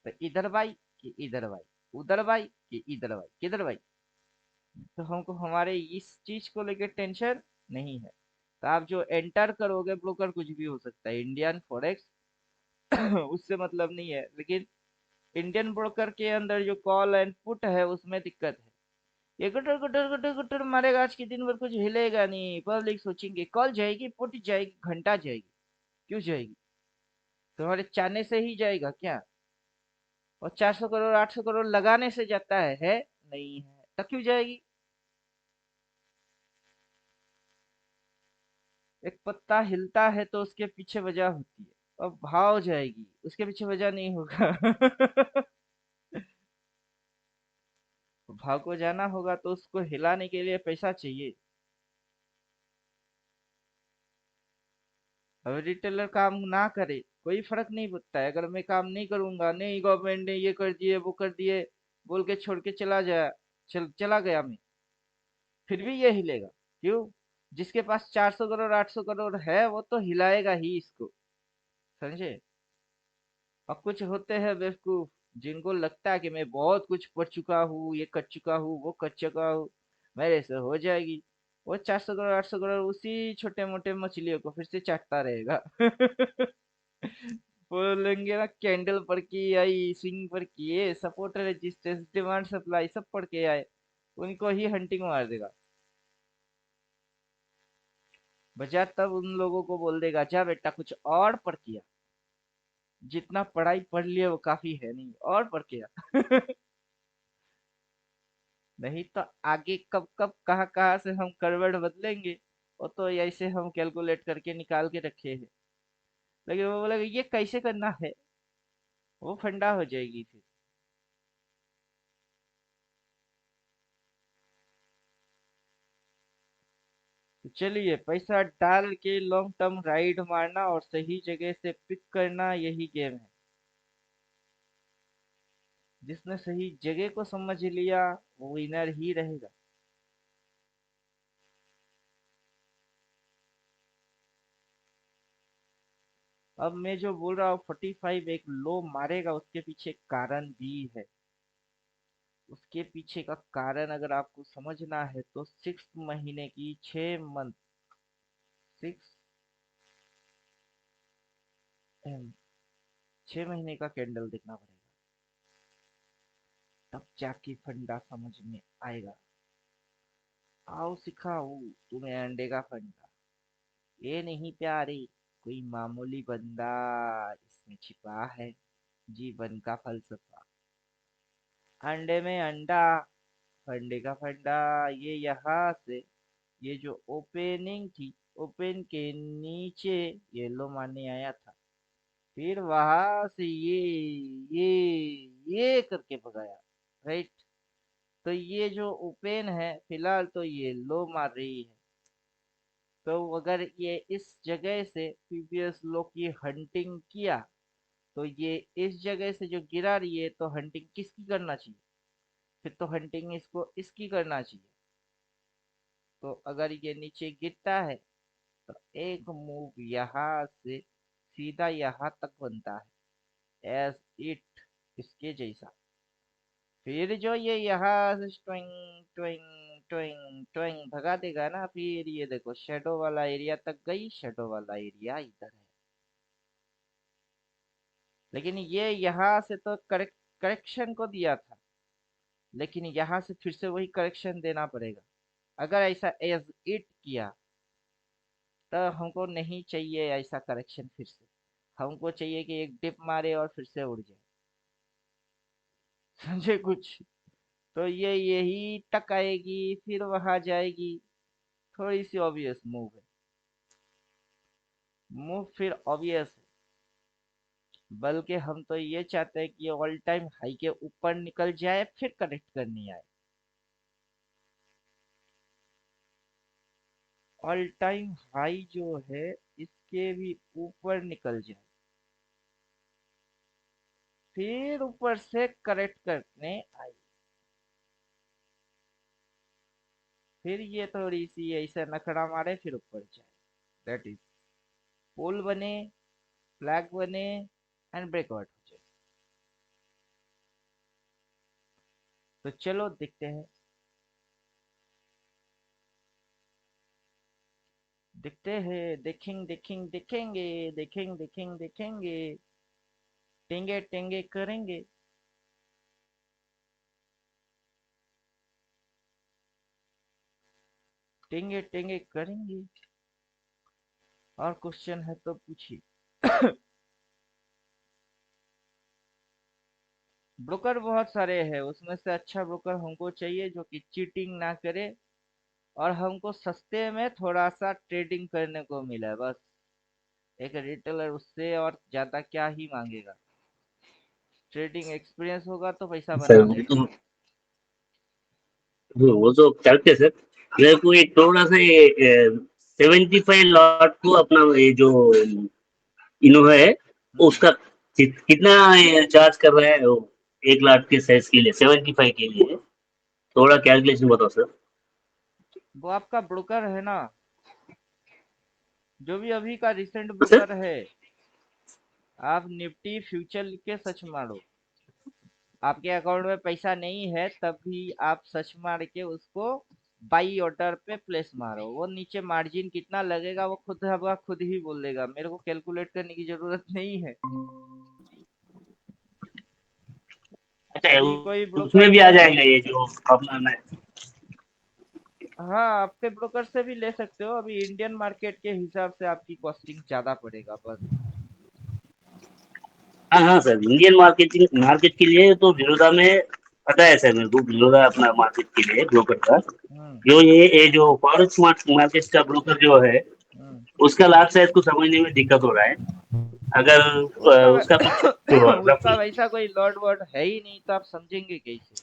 तो इधर भाई कि इधर भाई, उधर भाई कि इधर भाई, किधर भाई। तो हमको हमारे इस चीज को लेके टेंशन नहीं है। तो आप जो एंटर करोगे, ब्रोकर कुछ भी हो सकता है, इंडियन फॉरेक्स उससे मतलब नहीं है। लेकिन इंडियन ब्रोकर के अंदर जो कॉल एंड पुट है, उसमें दिक्कत है। ये गुटर गुटर गुटर गुटर मारेगा, आज के दिन भर कुछ हिलेगा नहीं। पब्लिक सोचेंगे कॉल जाएगी, पुट जाएगी, घंटा जाएगी। क्यों जाएगी? तुम्हारे चाहने से ही जाएगा क्या? और 400 करोड़ 800 करोड़ लगाने से जाता है? नहीं है तो क्यों जाएगी? एक पत्ता हिलता है तो उसके पीछे वजह होती है, और भाव जाएगी, उसके पीछे वजह नहीं होगा। भाव को जाना होगा तो उसको हिलाने के लिए पैसा चाहिए। अब रिटेलर काम ना करे, कोई फर्क नहीं पड़ता है। अगर मैं काम नहीं करूंगा, नहीं गवर्नमेंट ने ये कर दिए वो कर दिए बोल के छोड़ के चला गया मैं, फिर भी ये हिलेगा। क्यों? जिसके पास 400 करोड़ 800 करोड़ है, वो तो हिलाएगा ही इसको। समझे? और कुछ होते हैं बेवकूफ, जिनको लगता है कि मैं बहुत कुछ पढ़ चुका हूँ, ये कर चुका हूँ, वो कर चुका हूँ, मेरे से हो जाएगी। वो 400 करोड़ 800 करोड़ उसी छोटे मोटे मछलियों को फिर से चाटता रहेगा। बोलेंगे ना, कैंडल पढ़ के आई, स्विंग पढ़ के, सपोर्ट रेजिस्टेंस डिमांड सप्लाई सब पढ़ के आए, उनको ही हंटिंग मार देगा। बजाय तब उन लोगों को बोल देगा, जा बेटा कुछ और पढ़ के आ, जितना पढ़ाई पढ़ लिया वो काफी है, नहीं और पढ़ के आ। नहीं तो आगे कब कब कहाँ कहाँ से हम करवट बदलेंगे, वो तो ऐसे हम कैलकुलेट करके निकाल के रखे हैं। लेकिन वो बोलेगा ये कैसे करना है, वो फंडा हो जाएगी फिर। तो चलिए, पैसा डाल के लॉन्ग टर्म राइड मारना और सही जगह से पिक करना, यही गेम है। जिसने सही जगह को समझ लिया वो विनर ही रहेगा। अब मैं जो बोल रहा हूँ 45 एक लो मारेगा, उसके पीछे कारण भी है। उसके पीछे का कारण अगर आपको समझना है तो 6 महीने की 6 मंथ 6 महीने का कैंडल देखना पड़ेगा, तब जाके फंडा समझ में आएगा। आओ सिखाओ तुम्हें अंडे का फंडा, ये नहीं प्यारे कोई मामूली बंदा, इसमें छिपा है जीवन का फलसफा। अंडे में अंडा, फंडे का फंडा, ये यहाँ से, ये जो ओपनिंग थी, ओपन के नीचे येलो मारने आया था, फिर वहां से ये करके भगाया, राइट। तो ये जो ओपन है फिलहाल तो ये लो मार रही है। तो अगर ये इस जगह से प्रीवियस लो की हंटिंग किया, तो ये इस जगह से जो गिरा रही है, तो हंटिंग किसकी करना चाहिए? फिर तो हंटिंग इसको इसकी करना चाहिए। तो अगर ये नीचे गिरता है तो एक मूव यहाँ से सीधा यहाँ तक बनता है, एज इट, इसके जैसा। फिर जो ये यहाँ से ट्विंग ट्विंग ट्विंग ट्विंग भगा देगा ना, फिर ये देखो शेडो वाला एरिया तक गई, शेडो वाला एरिया इधर है। लेकिन ये यहाँ से तो करेक्शन को दिया था, लेकिन यहाँ से फिर से वही करेक्शन देना पड़ेगा। अगर ऐसा एज इट किया तो हमको नहीं चाहिए ऐसा करेक्शन फिर से। हमको चाहिए कि एक डिप मारे और फिर से उड़ जाए। समझे कुछ? तो ये यही टक आएगी, फिर वहां जाएगी। थोड़ी सी ऑब्वियस मूव है, मूव फिर ऑब्वियस है। बल्कि हम तो ये चाहते हैं कि ऑल टाइम हाई के ऊपर निकल जाए, फिर करेक्ट करनी आए। ऑल टाइम हाई जो है इसके भी ऊपर निकल जाए, फिर ऊपर से करेक्ट करने आए। फिर ये थोड़ी सी ऐसे नखड़ा मारे, फिर ऊपर जाए। दैट इज पोल बने, फ्लैग बने एंड ब्रेकआउट हो जाए। तो चलो देखते हैं, देखते हैं, देखेंगे, टेंगे टेंगे करेंगे। टेंगे टेंगे करेंगे। और क्वेश्चन है तो पूछिए। ब्रोकर बहुत सारे हैं, उसमें से अच्छा ब्रोकर हमको चाहिए जो कि चीटिंग ना करे और हमको सस्ते में थोड़ा सा ट्रेडिंग करने को मिले बस। एक रिटेलर उससे और ज्यादा क्या ही मांगेगा? ट्रेडिंग एक्सपीरियंस होगा तो पैसा सर बना लेगा। वो तो करते हैं, सर। मेरे को एक थोड़ा सा ये 75 लॉट को अपना ये जो इनोवा है हम्म, उसका कितना चार्ज कर रहा है वो 1 लाख के साइज के लिए 75 के लिए? थोड़ा कैलकुलेशन बताओ सर। वो आपका ब्रोकर है ना, जो भी अभी का रिसेंट सर ब्रोकर है। आप निफ्टी फ्यूचर लिख के सर्च मारो, आपके अकाउंट में पैसा नहीं है तब भी आप सर्च मार के उसको बाई ऑर्डर पे प्लेस मारो, वो नीचे मार्जिन कितना लगेगा वो खुद आपका खुद ही बोल देगा, मेरे को कैलकुलेट करने की जरूरत नहीं है। अच्छा, अभी कोई ब्रोकर उसमें भी आ है? जाएगा ये जो अपना हाँ, आपके ब्रोकर से भी ले सकते हो, अभी इंडियन मार्केट के हिसाब से आपकी कॉस्टिंग ज्यादा पड़ेगा बस। हाँ हाँ सर, इंडियन मार्केटिंग मार्केट के लिए तो बड़ौदा में पता है सर, मेरे को बड़ौदा अपना मार्केट के लिए ब्रोकर का हम्म। जो ये जो फॉरेक्स मार्केट का ब्रोकर जो है हम्म। उसका लाभ शायद को समझने में दिक्कत हो रहा है। अगर उसका उसका कुछ उसका रफली वैसा कोई लॉट वॉट है ही नहीं, तो आप समझेंगे कैसे?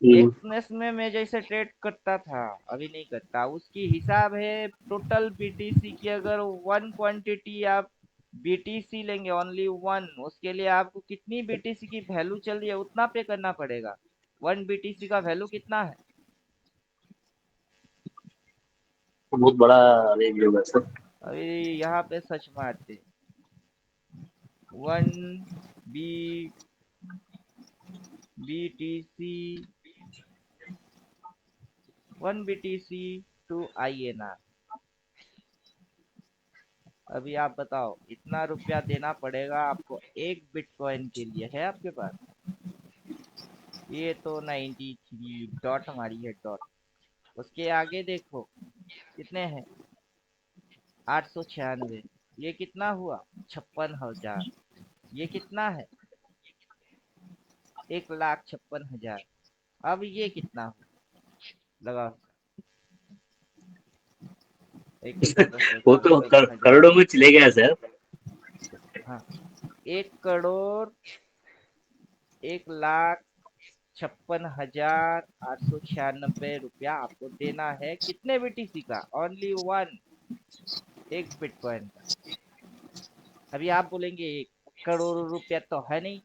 एक्सनेस में मैं जैसे ट्रेड करता था, अभी नहीं करता। उसकी हिसाब है टोटल बीटीसी की। अगर वन क्वांटिटी आप बीटीसी लेंगे, ओनली वन, उसके लिए आपको कितनी बीटीसी की वैल्यू चल रही है उतना पे करना पड़ेगा। वन बीटीसी का वैल्यू कितना है? बहुत बड़ा रेंज होगा सर। अभी यहाँ पे सर्च मारते, one B BTC, one BTC to INR। अभी आप बताओ इतना रुपया देना पड़ेगा आपको एक बिटकॉइन के लिए, है आपके पास? ये तो 93 डॉट हमारी है, डॉट। उसके आगे देखो कितने हैं, 896। ये कितना हुआ, 56,000। ये कितना है, 1,56,000। अब ये कितना हुआ, लगाओ। एक एक दो दस दस वो बीस तो दस हजार। करोड़ों में चले गया सर। हाँ, 1 करोड़ 1,56,896 रुपया आपको देना है। कितने बीटीसी का? ओनली वन, एक बिटकॉइन का। अभी आप बोलेंगे 1 करोड़ रुपया तो है नहीं,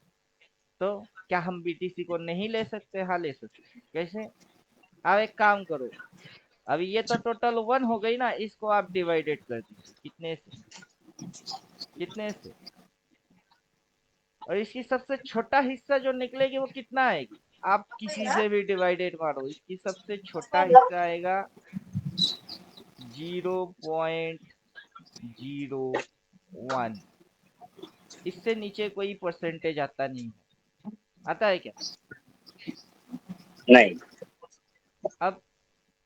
तो क्या हम बीटीसी को नहीं ले सकते? हाँ ले सकते। कैसे? आप एक काम करो, अभी ये तो टोटल वन हो गई ना, इसको आप डिवाइडेड कर दीजिए। कितने से? कितने से? और इसकी सबसे छोटा हिस्सा जो निकलेगी वो कितना आएगी? आप किसी से भी डिवाइडेड मारो, इसकी सबसे छोटा हिस्सा आएगा 0.01। इससे नीचे कोई परसेंटेज आता नहीं है। आता है क्या? नहीं। अब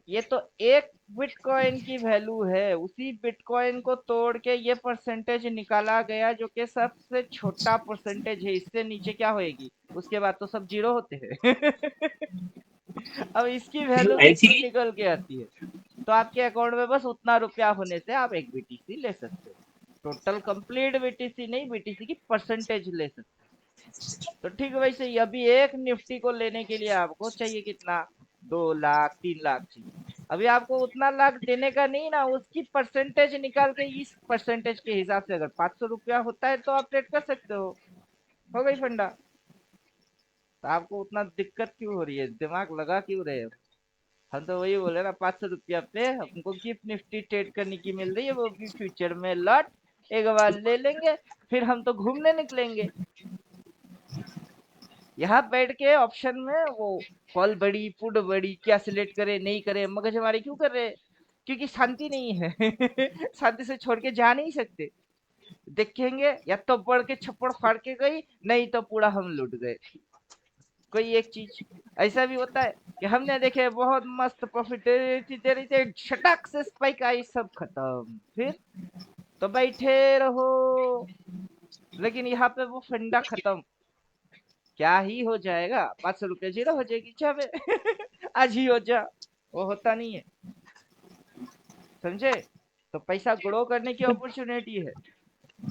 ये तो एक बिटकॉइन की वैल्यू है, उसी बिटकॉइन को तोड़ के ये परसेंटेज निकाला गया जो कि सबसे छोटा परसेंटेज है। इससे नीचे क्या होएगी? उसके बाद तो सब जीरो होते हैं। अब इसकी वैल्यू ऐसी कितनी निकल के आती है? तो आपके अकाउंट में बस उतना रुपया होने से आप एक बीटीसी ले सकते हो। टोटल कंप्लीट बीटीसी नहीं, बीटीसी की परसेंटेज ले सकते हो। तो ठीक वैसे ही अभी एक निफ्टी को लेने के लिए आपको चाहिए कितना, 2 लाख 3 लाख चाहिए। अभी आपको उतना लाख देने का नहीं ना, उसकी परसेंटेज निकाल के इस परसेंटेज के हिसाब से अगर 500 रुपया होता है तो आप ट्रेड कर सकते हो गई फंडा। तो आपको उतना दिक्कत क्यों हो रही है, दिमाग लगा क्यों रहे हो? हम तो वही बोले ना, 500 रुपया पे हमको गिफ्ट निफ्टी ट्रेड करने की मिल रही है, वो भी फ्यूचर में लॉट। एक बार ले लेंगे, फिर हम तो घूमने निकलेंगे। यहाँ बैठ के ऑप्शन में वो कॉल बड़ी पुट बड़ी, क्या सिलेक्ट करे नहीं करे, मगज हमारी क्यों कर रहे हैं? क्योंकि शांति नहीं है। शांति से छोड़ के जा नहीं सकते। देखेंगे या तो बढ़ के छप्पड़ फाड़ के गई, नहीं तो पूरा हम लूट गए। कोई एक चीज ऐसा भी होता है कि हमने देखे बहुत मस्त प्रॉफिट दे रही थे, छटाक से स्पाइक आई, सब खत्म। फिर तो बैठे रहो, लेकिन यहाँ पे वो फंडा खत्म। क्या ही हो जाएगा, 500 रुपया जीरो हो जाएगी चाहे। आज ही हो जा, वो होता नहीं है। समझे? तो पैसा ग्रो करने की अपॉर्चुनिटी है,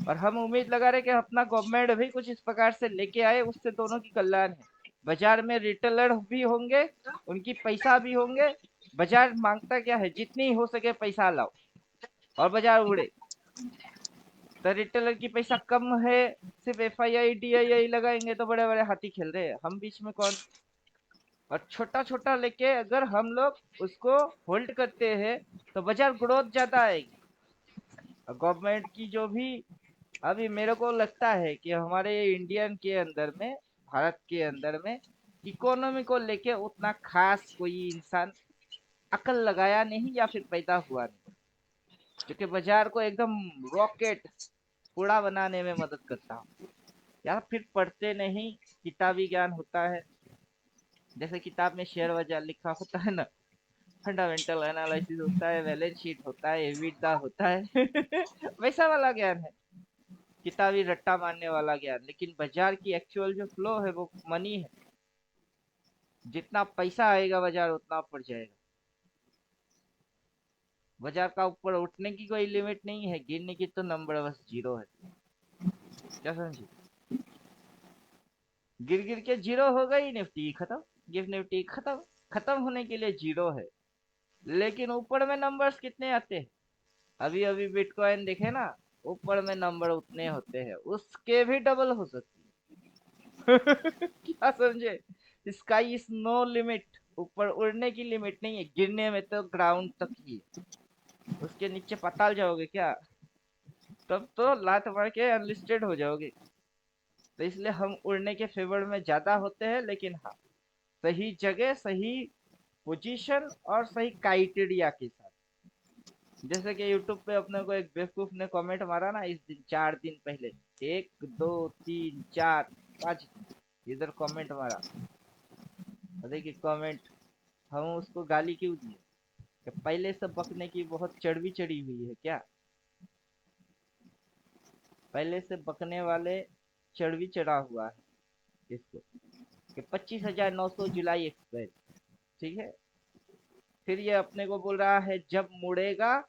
और हम उम्मीद लगा रहे कि अपना गवर्नमेंट भी कुछ इस प्रकार से लेके आए, उससे दोनों की कल्याण है। बाजार में रिटेलर भी होंगे, उनकी पैसा भी होंगे। बाजार मांगता क्या है, जितनी हो सके पैसा लाओ और बाजार उड़े। तो रिटेलर की पैसा कम है, सिर्फ FII DII लगाएंगे तो बड़े बड़े हाथी खेल रहे हैं, हम बीच में कौन? और छोटा छोटा लेके अगर हम लोग उसको होल्ड करते हैं तो बाजार ग्रोथ ज्यादा आएगी। और गवर्नमेंट की जो भी, अभी मेरे को लगता है कि हमारे इंडियन के अंदर में, भारत के अंदर में इकोनॉमी को लेके उतना खास कोई इंसान अकल लगाया नहीं या फिर पैदा हुआ नहीं, जो कि बाजार को एकदम रॉकेट कूड़ा बनाने में मदद करता हो। या फिर पढ़ते नहीं, किताबी ज्ञान होता है, जैसे किताब में शेयर बाजार लिखा होता है ना, फंडामेंटल एनालिसिस होता है, बैलेंस शीट होता है, एबिटा होता है। वैसा वाला ज्ञान है, किताबी रट्टा मारने वाला ज्ञान। लेकिन बाजार की एक्चुअल जो फ्लो है वो मनी है। जितना पैसा आएगा बाजार उतना ऊपर जाएगा। बाजार का ऊपर उठने की कोई लिमिट नहीं है, गिरने की तो नंबर बस जीरो है। क्या समझे? गिर गिर के जीरो हो गई, निफ्टी खत्म। गिफ्ट निफ्टी खत्म। खत्म होने के लिए जीरो है, लेकिन ऊपर में नंबर्स कितने आते हैं? अभी अभी बिटकॉइन देखे ना, ऊपर में नंबर उतने होते हैं, उसके भी डबल हो सकती है। क्या समझे? Sky is no limit. ऊपर उड़ने की लिमिट नहीं है, गिरने में तो ग्राउंड तक ही है। उसके नीचे पाताल जाओगे क्या? तब तो लात मार के अनलिस्टेड हो जाओगे। तो इसलिए हम उड़ने के फेवर में ज्यादा होते हैं, लेकिन हाँ, सही जगह, सही पोजीशन और सही क्राइटेरिया के साथ। जैसे कि यूट्यूब पे अपने को एक बेवकूफ ने कमेंट मारा ना, इस दिन 4 दिन पहले, 1 2 3 4 5 इधर कमेंट मारा। और देखिए कमेंट, हम उसको गाली क्यों दिए? कि पहले से बकने की बहुत चर्बी चढ़ी हुई है क्या? पहले से बकने वाले चर्बी चढ़ा हुआ है इसको, कि 25,900 जुलाई एक्सप्रेस। ठीक है, फिर ये अपने को बोल रहा है जब मुड़ेगा,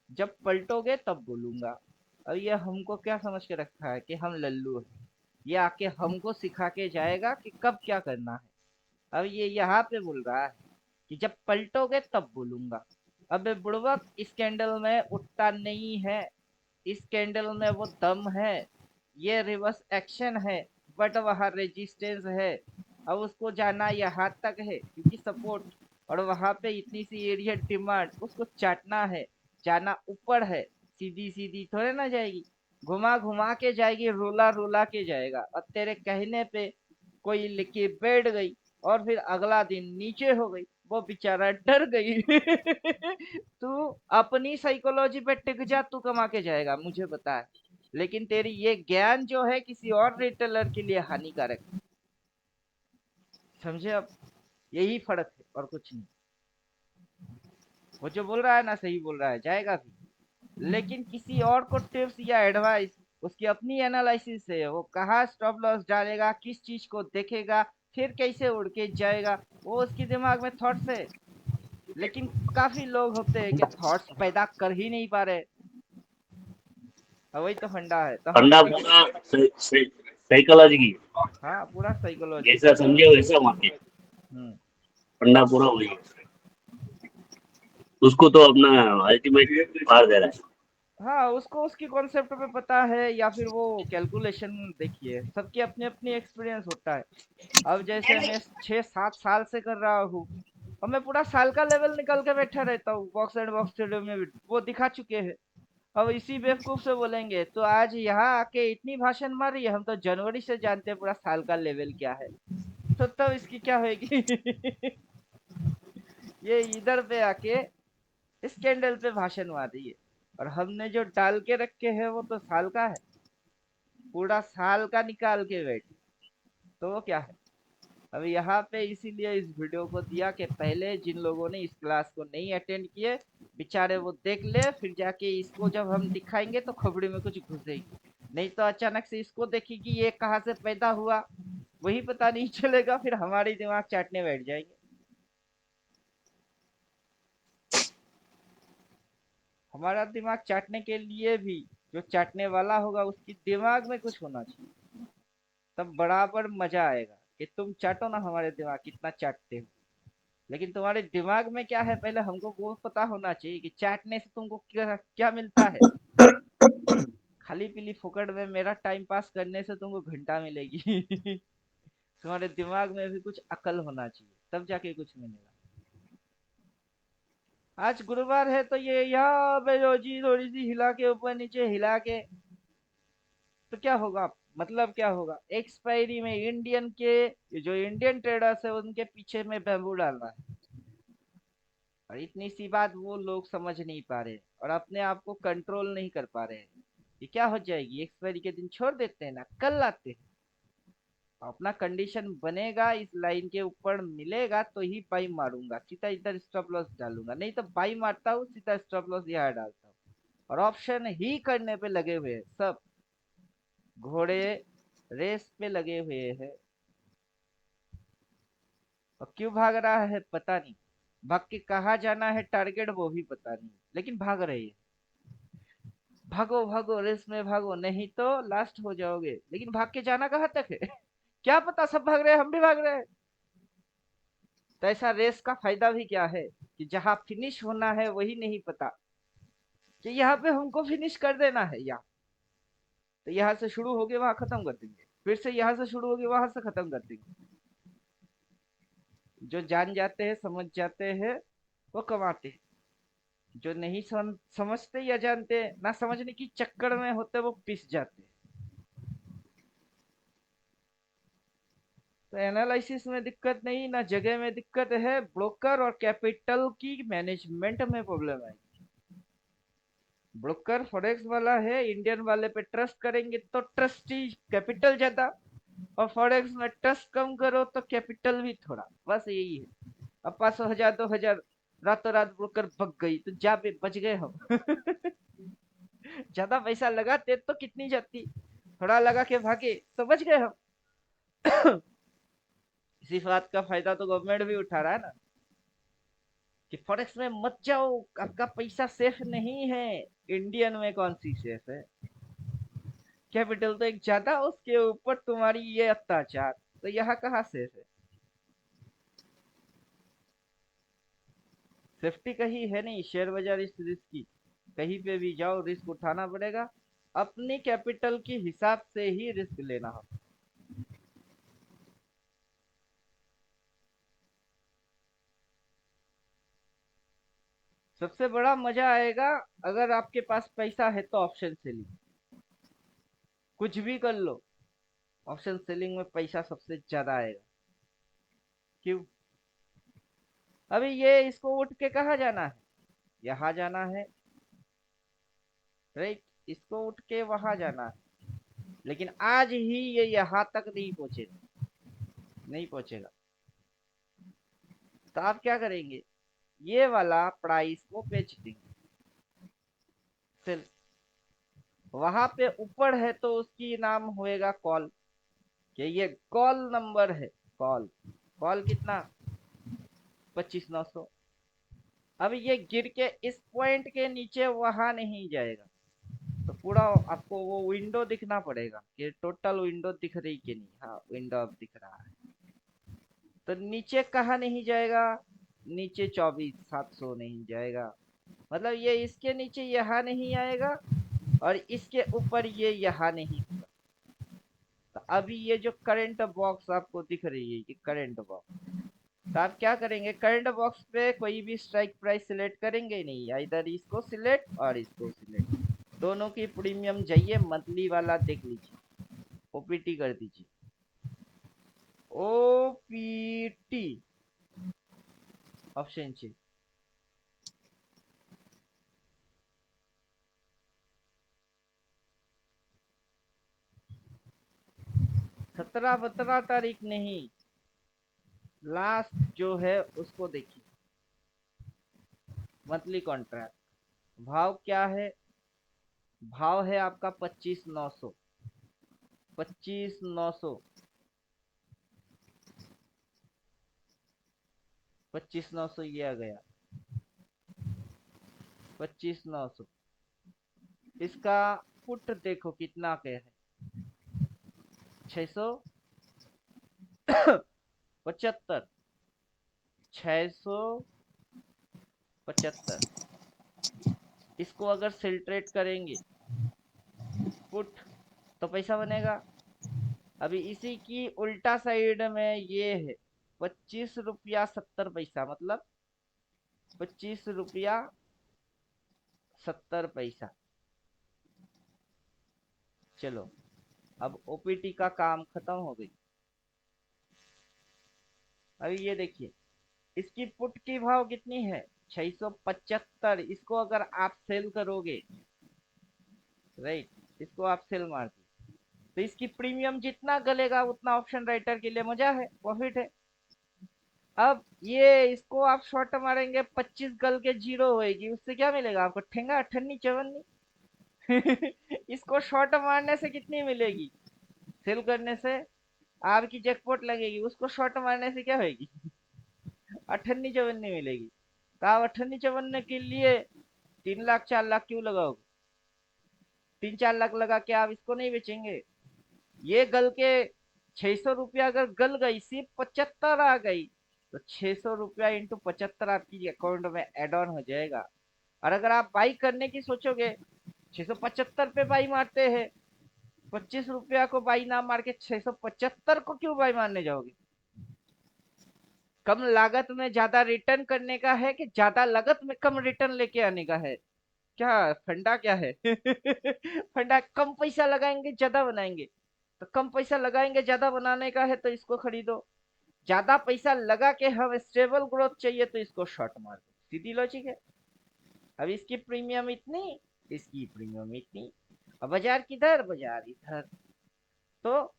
जब पलटोगे तब बोलूंगा। अब ये हमको क्या समझ के रखा है कि हम लल्लू हैं? ये आके हमको सिखा के जाएगा कि कब क्या करना है। अब ये यहाँ पे बोल रहा है कि जब पलटोगे तब बोलूंगा। अबे बुड़वक, इस कैंडल में उठता नहीं है, इस कैंडल में वो दम है, ये रिवर्स एक्शन है, बट वहां रेजिस्टेंस है। अब उसको जाना यहाँ तक है क्योंकि सपोर्ट, और वहां पे इतनी सी एरिया डिमांड, उसको चाटना है। जाना ऊपर है, सीधी सीधी थोड़े ना जाएगी, घुमा घुमा के जाएगी, रोला रोला के जाएगा। और तेरे कहने पे कोई लेके बैठ गई, और फिर अगला दिन नीचे हो गई, वो बेचारा डर गई। तू अपनी साइकोलॉजी पे टिक जा, तू कमा के जाएगा, मुझे पता है। लेकिन तेरी ये ज्ञान जो है किसी और रिटेलर के लिए हानिकारक है। समझे? अब यही फर्क है और कुछ नहीं। वो जो बोल रहा है ना, सही बोल रहा है, जाएगा भी, लेकिन किसी और को टिप्स या एडवाइस, उसकी अपनी एनालिसिस है, वो कहाँ स्टॉप लॉस डालेगा, किस चीज को देखेगा, फिर कैसे उड़ के जाएगा, वो उसके दिमाग में थॉट्स है। लेकिन काफी लोग होते हैं कि थॉट्स पैदा कर ही नहीं पा रहे। और वही तो फंडा है, तो हम फंडा सिख। पूरा साइकोलॉजी की, हाँ, पूरा साइकोलॉजी जैसा का। समझे वैसा माने। हम्म। फंडा पूरा वही है। उसको तो अपना अल्टीमेट पार दे रहा है। हाँ, उसको उसकी कॉन्सेप्ट पे पता है, या फिर वो कैलकुलेशन देखिए, सबकी अपनी अपनी एक्सपीरियंस होता है। अब जैसे मैं 6 7 साल से कर रहा हूँ, और मैं पूरा साल का लेवल निकल के बैठा रहता हूँ, बॉक्स एंड बॉक्स ट्रेडर में भी वो दिखा चुके हैं। अब इसी बेवकूफ से बोलेंगे तो आज यहाँ आके इतनी भाषण मार रही है, हम तो जनवरी से जानते हैं पूरा साल का लेवल क्या है। तो तब इसकी क्या होगी? ये इधर पे आके इस कैंडल पे भाषण मार रही है, और हमने जो डाल के रखे हैं वो तो साल का है, पूरा साल का निकाल के बैठी। तो वो क्या है? अब यहाँ पे इसीलिए इस वीडियो को दिया कि पहले जिन लोगों ने इस क्लास को नहीं अटेंड किए, बेचारे वो देख ले, फिर जाके इसको जब हम दिखाएंगे तो खोपड़ी में कुछ घुसेगी। नहीं तो अचानक से इसको देखेगी ये कहाँ से पैदा हुआ, वही पता नहीं चलेगा, फिर हमारी दिमाग चाटने बैठ जाएंगे। हमारा दिमाग चाटने के लिए भी जो चाटने वाला होगा उसकी दिमाग में कुछ होना चाहिए, तब बराबर मजा आएगा कि तुम चाटो ना हमारे दिमाग कितना चाटते हो। लेकिन तुम्हारे दिमाग में क्या है पहले हमको वो पता होना चाहिए कि चाटने से तुमको क्या क्या मिलता है। खाली पीली फुकट में मेरा टाइम पास करने से तुमको घंटा मिलेगी। तुम्हारे दिमाग में भी कुछ अकल होना चाहिए, तब जाके कुछ मिलेगा। आज गुरुवार है तो ये यहाँ पे रोजी थोड़ी सी हिला के ऊपर नीचे हिला के, तो क्या होगा? मतलब क्या होगा? एक्सपायरी में इंडियन के जो इंडियन ट्रेडर्स है उनके पीछे में बैम्बू डालना है। और इतनी सी बात वो लोग समझ नहीं पा रहे, और अपने आप को कंट्रोल नहीं कर पा रहे हैं। ये क्या हो जाएगी? एक्सपायरी के दिन छोड़ देते हैं ना, कल आते हैं। अपना कंडीशन बनेगा, इस लाइन के ऊपर मिलेगा तो ही बाई मारूंगा, सीधा इधर स्टॉप लॉस डालूंगा, नहीं तो बाई मारता हूँ सीधा स्टॉप लॉस यहाँ डालता हूँ। और ऑप्शन ही करने पे लगे हुए हैं सब, घोड़े रेस पे लगे हुए हैं। और क्यों भाग रहा है पता नहीं, भाग के कहाँ जाना है टारगेट वो भी पता नहीं, लेकिन भाग रही है। भागो भागो रेस में भागो, नहीं तो लास्ट हो जाओगे। लेकिन भाग के जाना कहाँ तक है? क्या पता, सब भाग रहे हैं हम भी भाग रहे हैं। तो ऐसा रेस का फायदा भी क्या है कि जहां फिनिश होना है वही नहीं पता, कि यहाँ पे हमको फिनिश कर देना है यहाँ। तो यहाँ से शुरू होगे वहां खत्म कर देंगे, फिर से यहाँ से शुरू होगे वहां से खत्म कर देंगे। जो जान जाते हैं समझ जाते हैं वो कमाते हैं। जो नहीं समझते या जानते ना समझने की चक्कर में होते वो पिस जाते हैं। तो एनालिसिस में दिक्कत नहीं, ना जगह में दिक्कत है, ब्रोकर और कैपिटल की मैनेजमेंट में प्रॉब्लम है। ब्रोकर फॉरेक्स वाला है, इंडियन वाले पे ट्रस्ट करेंगे तो ट्रस्टी कैपिटल ज्यादा, और फॉरेक्स में ट्रस्ट कम करो तो कैपिटल भी थोड़ा, बस यही है। अब 500 हजार 2 हजार रातों रात ब्रोकर भग गई तो जा पे बच गए हम। ज्यादा पैसा लगाते तो कितनी जाती, थोड़ा लगा के भागे तो बच गए हम। इसी बात का फायदा तो गवर्नमेंट भी उठा रहा है ना, कि फॉरेक्स में मत जाओ, आपका पैसा सेफ नहीं है। इंडियन में कौन सी सेफ है? कैपिटल तो एक ज्यादा, उसके ऊपर तुम्हारी ये अत्याचार, तो यहाँ कहाँ सेफ है? सेफ्टी कहीं है नहीं। शेयर बाजार इस रिस्क की, कहीं पे भी जाओ रिस्क उठाना पड़ेगा। अपनी कैपिटल के हिसाब से ही रिस्क लेना हो। सबसे बड़ा मजा आएगा अगर आपके पास पैसा है तो ऑप्शन सेलिंग, कुछ भी कर लो, ऑप्शन सेलिंग में पैसा सबसे ज्यादा आएगा। क्यों? अभी ये इसको उठ के कहाँ जाना है? यहाँ जाना है, राइट। इसको उठ के वहां जाना है, लेकिन आज ही ये यहाँ तक नहीं पहुंचेगा, नहीं पहुंचेगा। तो आप क्या करेंगे? ये वाला प्राइस को बेच देंगे, सेल। वहां पे ऊपर है तो उसकी नाम होएगा कॉल, कि ये कॉल नंबर है। कॉल, कॉल कितना? 25,900। अब ये गिर के इस पॉइंट के नीचे वहां नहीं जाएगा, तो पूरा आपको वो विंडो दिखना पड़ेगा कि टोटल विंडो दिख रही कि नहीं। हाँ, विंडो अब दिख रहा है। तो नीचे कहाँ नहीं जाएगा? नीचे 24,700 नहीं जाएगा। मतलब ये इसके नीचे यहाँ नहीं आएगा, और इसके ऊपर ये यहाँ नहीं होगा। तो अभी ये जो करंट बॉक्स आपको दिख रही है, ये करंट बॉक्स, तो आप क्या करेंगे? करंट बॉक्स पे कोई भी स्ट्राइक प्राइस सिलेक्ट करेंगे नहीं, इधर इसको सिलेक्ट और इसको सिलेक्ट, दोनों की प्रीमियम जाइए मंथली वाला देख लीजिए, ओपीटी कर दीजिए। ओपीटी ऑप्शन चाहिए। 17-12 तारीख नहीं, लास्ट जो है उसको देखिए। मंथली कॉन्ट्रैक्ट भाव क्या है? भाव है आपका 25,900। 25,900, 25,900 ये आ गया। 25,900, इसका पुट देखो कितना के है? 675। 675, इसको अगर सिल्ट्रेट करेंगे पुट तो पैसा बनेगा। अभी इसी की उल्टा साइड में ये है 25 रुपया 70 पैसा, मतलब 25 रुपया 70 पैसा। चलो, अब ओपीटी का काम खत्म हो गई। अभी ये देखिए, इसकी पुट की भाव कितनी है? 675। इसको अगर आप सेल करोगे, राइट, इसको आप सेल मार दो, तो इसकी प्रीमियम जितना गलेगा उतना ऑप्शन राइटर के लिए मजा है, प्रॉफिट है। अब ये इसको आप शॉर्ट मारेंगे, 25 गल के जीरो होएगी, उससे क्या मिलेगा आपको? ठेंगा, अठन्नी, चवन्नी। इसको शॉर्ट मारने से कितनी मिलेगी? सेल करने से आपकी जैकपॉट लगेगी, उसको शॉर्ट मारने से क्या होगी? अठन्नी चवन्नी मिलेगी। तो आप 18 नीचे बनने के लिए 3 लाख 4 लाख क्यों लगाओगे? 3 4 लाख लगा के आप इसको नहीं बेचेंगे? ये गल के 600 रुपया अगर गल गई, सिर्फ 75 आ गई, तो 600 रुपया इंटू 75 आपकी अकाउंट में एड ऑन हो जाएगा। और अगर आप बाई करने की सोचोगे, 675 पे बाई मारते हैं, 25 रुपया को बाई ना मार के 675 को क्यों बाई मारने जाओगे? कम लागत में ज्यादा रिटर्न करने का है कि ज्यादा लागत में कम रिटर्न लेके आने का है? क्या फंडा क्या है? फंडा कम पैसा लगाएंगे ज्यादा बनाएंगे। तो कम पैसा लगाएंगे ज्यादा बनाने का है तो इसको खरीदो। ज्यादा पैसा लगा के हम स्टेबल ग्रोथ चाहिए तो इसको शॉर्ट मार दो। सीधी लॉजिक है। अब इसकी प्रीमियम इतनी, इसकी प्रीमियम इतनी, अब बाजार किधर, बाजार इधर। तो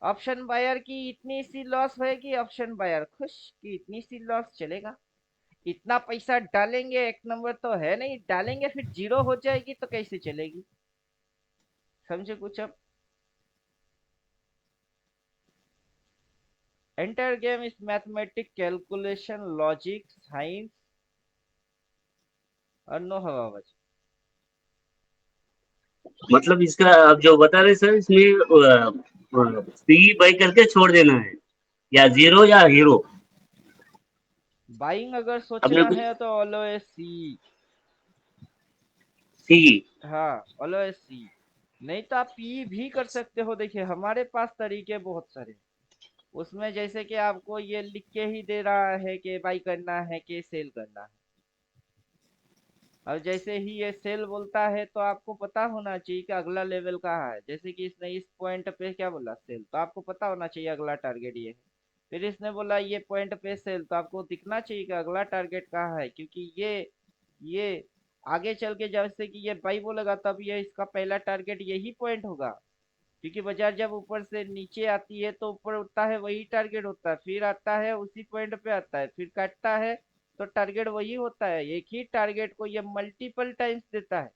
ऑप्शन बायर की इतनी सी लॉस होगी, ऑप्शन बायर खुश कि इतनी सी लॉस चलेगा। इतना पैसा डालेंगे, एक नंबर तो है नहीं, डालेंगे फिर जीरो हो जाएगी तो कैसे चलेगी? समझे कुछ अब? Enter game is mathematic, calculation, logic, science और नो हवाबाजी। मतलब इसका आप जो बता रहे सर, इसमें पी बाई करके छोड़ देना है, या जीरो या हीरो? बाइंग अगर अपने सोचना कुछ है तो ऑलवेज सी। सी। हाँ, ऑलवेज सी। नहीं तो आप पी भी कर सकते हो। देखिए हमारे पास तरीके बहुत सारे हैं। उसमें जैसे कि आपको ये लिख के ही दे रहा है कि बाई करना है कि सेल करना है। और जैसे ही ये सेल बोलता है तो आपको पता होना चाहिए कि अगला लेवल कहाँ है। जैसे कि इसने इस पॉइंट पे क्या बोला, सेल, तो आपको पता होना चाहिए अगला टारगेट ये है। फिर इसने बोला ये पॉइंट पे सेल, तो आपको दिखना चाहिए कि अगला टारगेट कहाँ है, क्योंकि ये आगे चल के जैसे कि ये बाई बोलेगा तब ये इसका पहला टारगेट यही पॉइंट होगा। क्योंकि बाजार जब ऊपर से नीचे आती है तो ऊपर उठता है वही टारगेट होता है, फिर आता है उसी पॉइंट पे आता है, फिर काटता है तो टारगेट वही होता है। एक ही टारगेट को ये मल्टीपल टाइम्स देता है।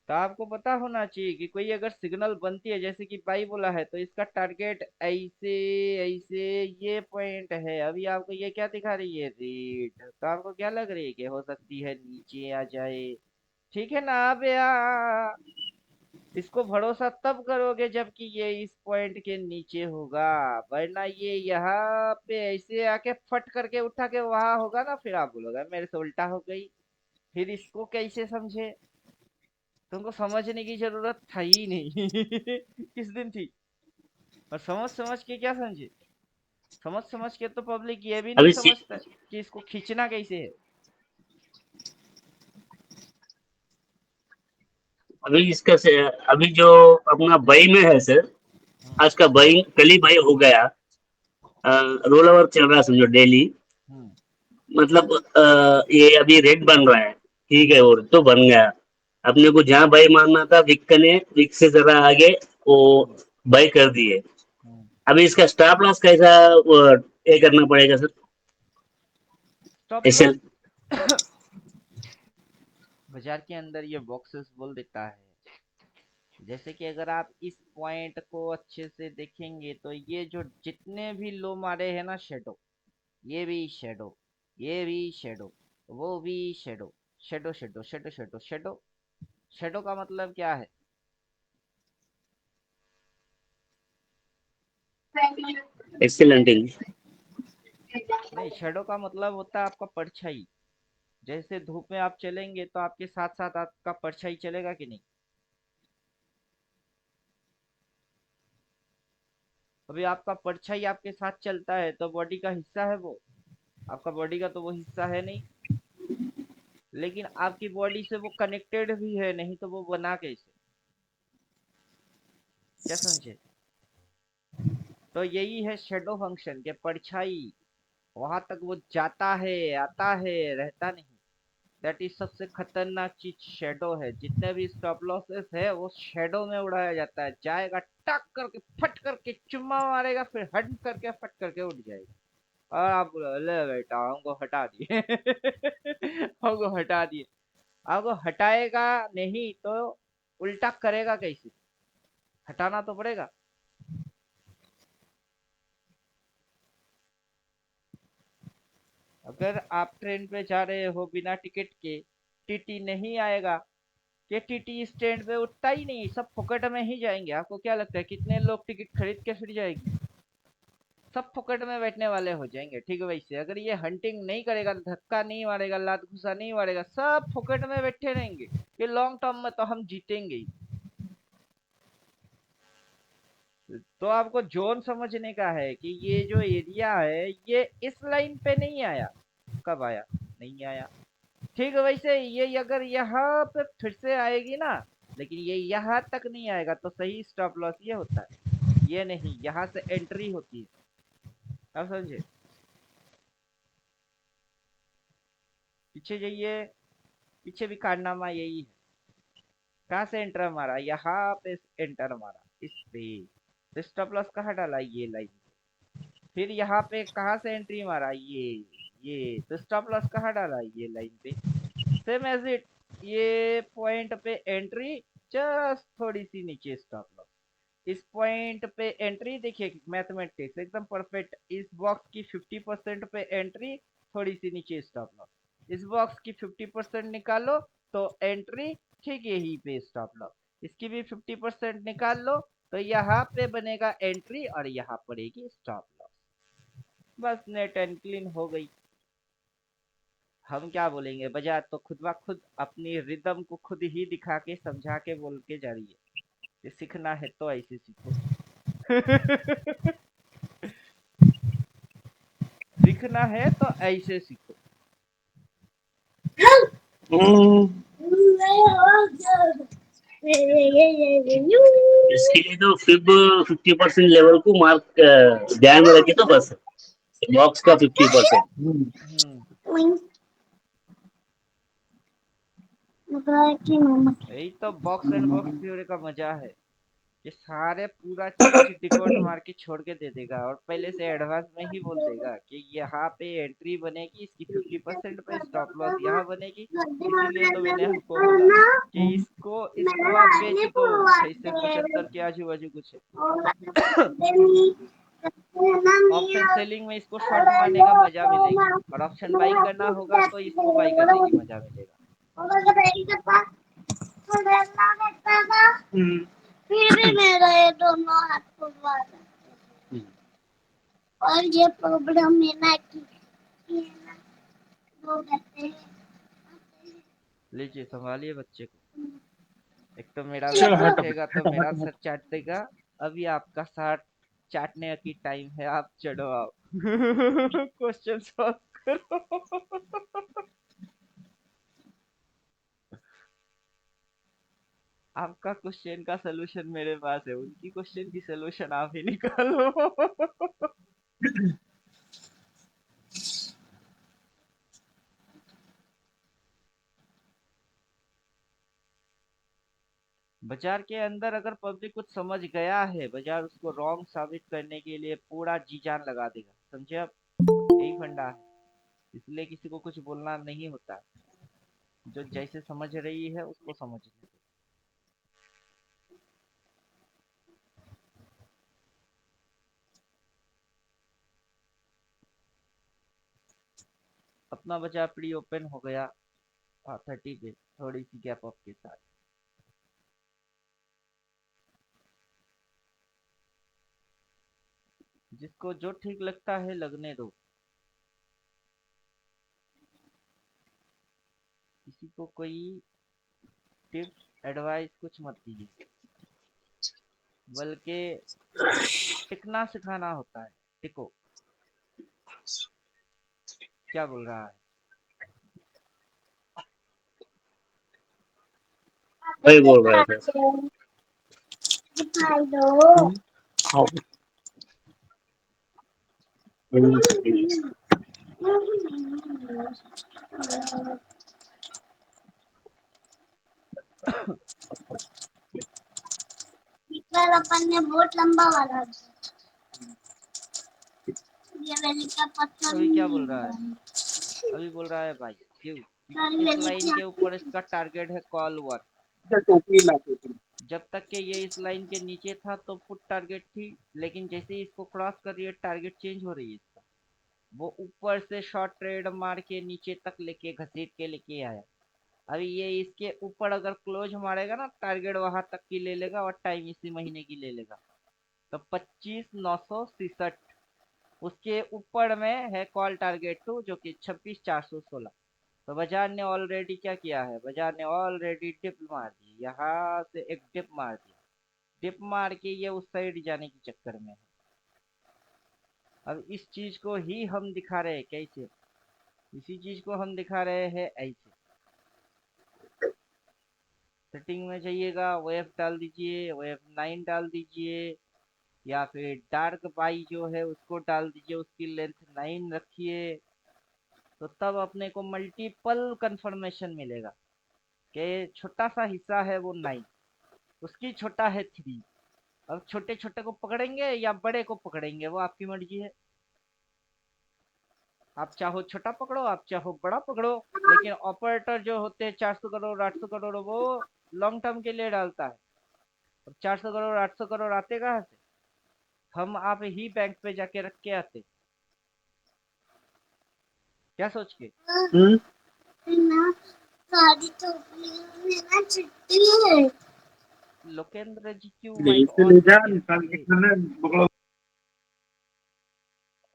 तो आपको पता होना चाहिए कि कोई अगर सिग्नल बनती है, जैसे कि बाई बोला है तो इसका टारगेट ऐसे ऐसे ये पॉइंट है। अभी आपको ये क्या दिखा रही है, रेड, तो आपको क्या लग रही है कि हो सकती है नीचे आ जाए। ठीक है ना आप यार? इसको भरोसा तब करोगे जबकि ये इस पॉइंट के नीचे होगा, वरना ये यहाँ पे ऐसे आके फट करके उठा के वहां होगा ना, फिर आप बोलोगे मेरे से उल्टा हो गई। फिर इसको कैसे समझे? तुमको समझने की जरूरत था ही नहीं। किस दिन थी? और समझ समझ के क्या समझे? समझ समझ के तो पब्लिक ये भी नहीं अभी सी, समझता कि इसको खींचना कैसे है। अभी इसका अभी जो अपना बई में है सर, हम्म। आज का बई कल ही बई हो गया। रोल ओवर चल रहा है समझो डेली। हम्म। मतलब ये अभी रेट बन रहा है, ठीक है, और तो बन गया। अपने को जहाँ बाई मारना था विक ने विक से जरा आगे वो हम्म। बाई कर दिए। हम्म। अभी इसका स्टॉप लॉस कैसा ये करना पड़ेगा सर? Stop loss SL. बाजार के अंदर ये बॉक्सेस बोल देता है। जैसे कि अगर आप इस पॉइंट को अच्छे से देखेंगे तो ये जो जितने भी लो मारे हैं ना, शेडो, ये भी शेडो, ये भी शेडो, वो भी shadow, shadow shadow shadow shadow shadow. Shadow का मतलब क्या है? एक्सीलेंटिंग। नहीं, शेडो का मतलब होता है आपका परछाई। जैसे धूप में आप चलेंगे तो आपके साथ साथ आपका परछाई चलेगा कि नहीं? अभी आपका परछाई आपके साथ चलता है तो बॉडी का हिस्सा है वो? आपका बॉडी का तो वो हिस्सा है नहीं। लेकिन आपकी बॉडी से वो कनेक्टेड भी है, नहीं तो वो बना कैसे? क्या समझे? तो यही है शेडो फंक्शन के परछाई। वहां तक वो जाता है, आता है, रहता नहीं। दैट इज सबसे खतरनाक चीज शेडो है। जितने भी स्टॉप लॉसेस है वो शेडो में उड़ाया जाता है। जाएगा टक करके फट करके चुम्मा मारेगा, फिर हट करके फट करके उठ जाएगा। और आप बोलो ले बेटा हमको हटा दिए। हमको हटा दिए। आपको हटाएगा नहीं तो उल्टा करेगा कैसे? हटाना तो पड़ेगा। अगर आप ट्रेन पे जा रहे हो बिना टिकट के, टीटी नहीं आएगा, कि टीटी स्टैंड पे उठता ही नहीं, सब फोकट में ही जाएंगे। आपको क्या लगता है कितने लोग टिकट खरीद के फिर जाएंगे? सब फोकट में बैठने वाले हो जाएंगे। ठीक है, वैसे अगर ये हंटिंग नहीं करेगा, धक्का नहीं मारेगा, लात घुसा नहीं मारेगा, सब फोकट में बैठे रहेंगे, ये लॉन्ग टर्म में तो हम जीतेंगे ही। तो आपको जोन समझने का है कि ये जो एरिया है ये इस लाइन पे नहीं आया। कब आया? नहीं आया। ठीक है, वैसे ये अगर यहाँ पे फिर से आएगी ना, लेकिन ये यहाँ तक नहीं आएगा तो सही स्टॉप लॉस ये होता है, ये नहीं, यहाँ से एंट्री होती है। आप समझे? पीछे जाइए, पीछे भी कारनामा यही है। कहाँ से एंटर मारा? यहाँ पे एंटर मारा, इस पे स्टॉप लॉस कहाँ डाला? ये लाइन। फिर यहाँ पे कहाँ से एंट्री मारा? ये तो स्टॉप लॉस कहाँ डाला? ये लाइन पे। सेम एज इट, ये पॉइंट पे एंट्री, जस्ट थोड़ी सी नीचे स्टॉप लॉस। इस पॉइंट पे एंट्री, देखिए मैथमेटिक्स एकदम परफेक्ट। इस बॉक्स की 50% पे एंट्री, थोड़ी सी नीचे स्टॉप लॉस। इस बॉक्स की 50% निकालो तो एंट्री, ठीक यही पे स्टॉप लॉस। इसकी भी 50% निकाल लो तो यहाँ पे बनेगा एंट्री और यहाँ पड़ेगी स्टॉप लॉस। बस नेट एंड क्लीन हो गई। हम क्या बोलेंगे? बजाय तो खुद ब खुद अपनी रिदम को खुद ही दिखा के समझा के बोल के जा रही है। ये सीखना है तो ऐसे सीखो। सीखना है तो ऐसे सीखो। इसके लिए तो फिब 50% लेवल को मार्क ध्यान में रखे तो बस, बॉक्स का 50%। यही तो बॉक्स एंड बॉक्स थ्योरी का मजा है। ये सारे पूरा चीज डिकोड मार के छोड़ के दे देगा और पहले से एडवांस में ही बोल देगा कि यहाँ पे एंट्री बनेगी, इसकी 50% पे स्टॉप लॉस यहाँ बनेगी। इसीलिए तो मैंने आपको बोला कि इसको आप बेच दो 675 के आजू बाजू कुछ है। ऑप्शन सेलिंग में इसको शॉर्ट मारने का मजा मिलेगी, और ऑप्शन बाइंग करना होगा तो इसको बाई करने की मजा मिलेगा। फिर भी मेरा ये दोनों हाथ फुलवा और ये प्रॉब्लम है ना कि ये ना दो कहते हैं। लीजिए संभालिए बच्चे को। एक तो मेरा चल सर हट उठेगा तो हट मेरा हट सर हट। चाट देगा। अभी आपका सर चाटने की टाइम है, आप चढ़ो आओ। क्वेश्चन सॉल्व करो। आपका क्वेश्चन का सलूशन मेरे पास है, उनकी क्वेश्चन की सलूशन आप ही निकालो। बाजार के अंदर अगर पब्लिक कुछ समझ गया है, बाजार उसको रॉन्ग साबित करने के लिए पूरा जी जान लगा देगा। समझे आप? यही फंडा है। इसलिए किसी को कुछ बोलना नहीं होता, जो जैसे समझ रही है उसको समझ ले। अपना बाजार प्री ओपन हो गया 30 पे, थोड़ी सी गैप अप के साथ। जिसको जो ठीक लगता है लगने दो, किसी को कोई टिप्स एडवाइस कुछ मत दीजिए, बल्कि टिकना सिखाना होता है। टिको। क्या बोल रहा है? वही बोल रहा है सर। हाँ। कल अपन ने बहुत लंबा वाला ये वाली का पता अभी क्या बोल नहीं रहा है? है। अभी बोल रहा है भाई क्यों? कल इस वाली लाइन क्या के ऊपर इसका टारगेट है कॉल वन। टोपी ला के जब तक के ये इस लाइन के नीचे था तो पुट टारगेट थी, लेकिन जैसे ही इसको क्रॉस कर रही है टारगेट चेंज हो रही है इसका। वो ऊपर से शॉर्ट ट्रेड मार के नीचे तक लेके घसीट के लेके आया। अभी ये इसके ऊपर अगर क्लोज मारेगा ना, टारगेट वहां तक की ले लेगा और टाइम इसी महीने की ले लेगा। तो 25,967 उसके ऊपर में है कॉल टारगेट टू, जो कि 26,416। तो बाजार ने ऑलरेडी क्या किया है, बाजार ने ऑलरेडी डिप मार दी, यहाँ से एक डिप मार दिया। डिप मार के ये उस साइड जाने के चक्कर में है। अब इस चीज को ही हम दिखा रहे हैं कैसे, इसी चीज को हम दिखा रहे हैं ऐसे। सेटिंग में जाइएगा, वेव डाल दीजिए, वेव 9 डाल दीजिए, या फिर डार्क बाई जो है उसको डाल दीजिए, उसकी लेंथ 9 रखिए। तो तब अपने को मल्टीपल कंफर्मेशन मिलेगा कि छोटा सा हिस्सा है वो 9, उसकी छोटा है 3। अब छोटे छोटे को पकड़ेंगे या बड़े को पकड़ेंगे, वो आपकी मर्जी है। आप चाहो छोटा पकड़ो, आप चाहो बड़ा पकड़ो। लेकिन ऑपरेटर जो होते हैं 400 करोड़ 800 करोड़, वो लॉन्ग टर्म के लिए डालता है। अब 400 करोड़ 800 करोड़ आते कहाँ से, हम आप ही बैंक पे जाके रख के आते, क्या सोच के। लोकेंद्र जी क्यों माइक इसे ऑन ले जा करके निकाल रखे के है, खाना पकड़ो।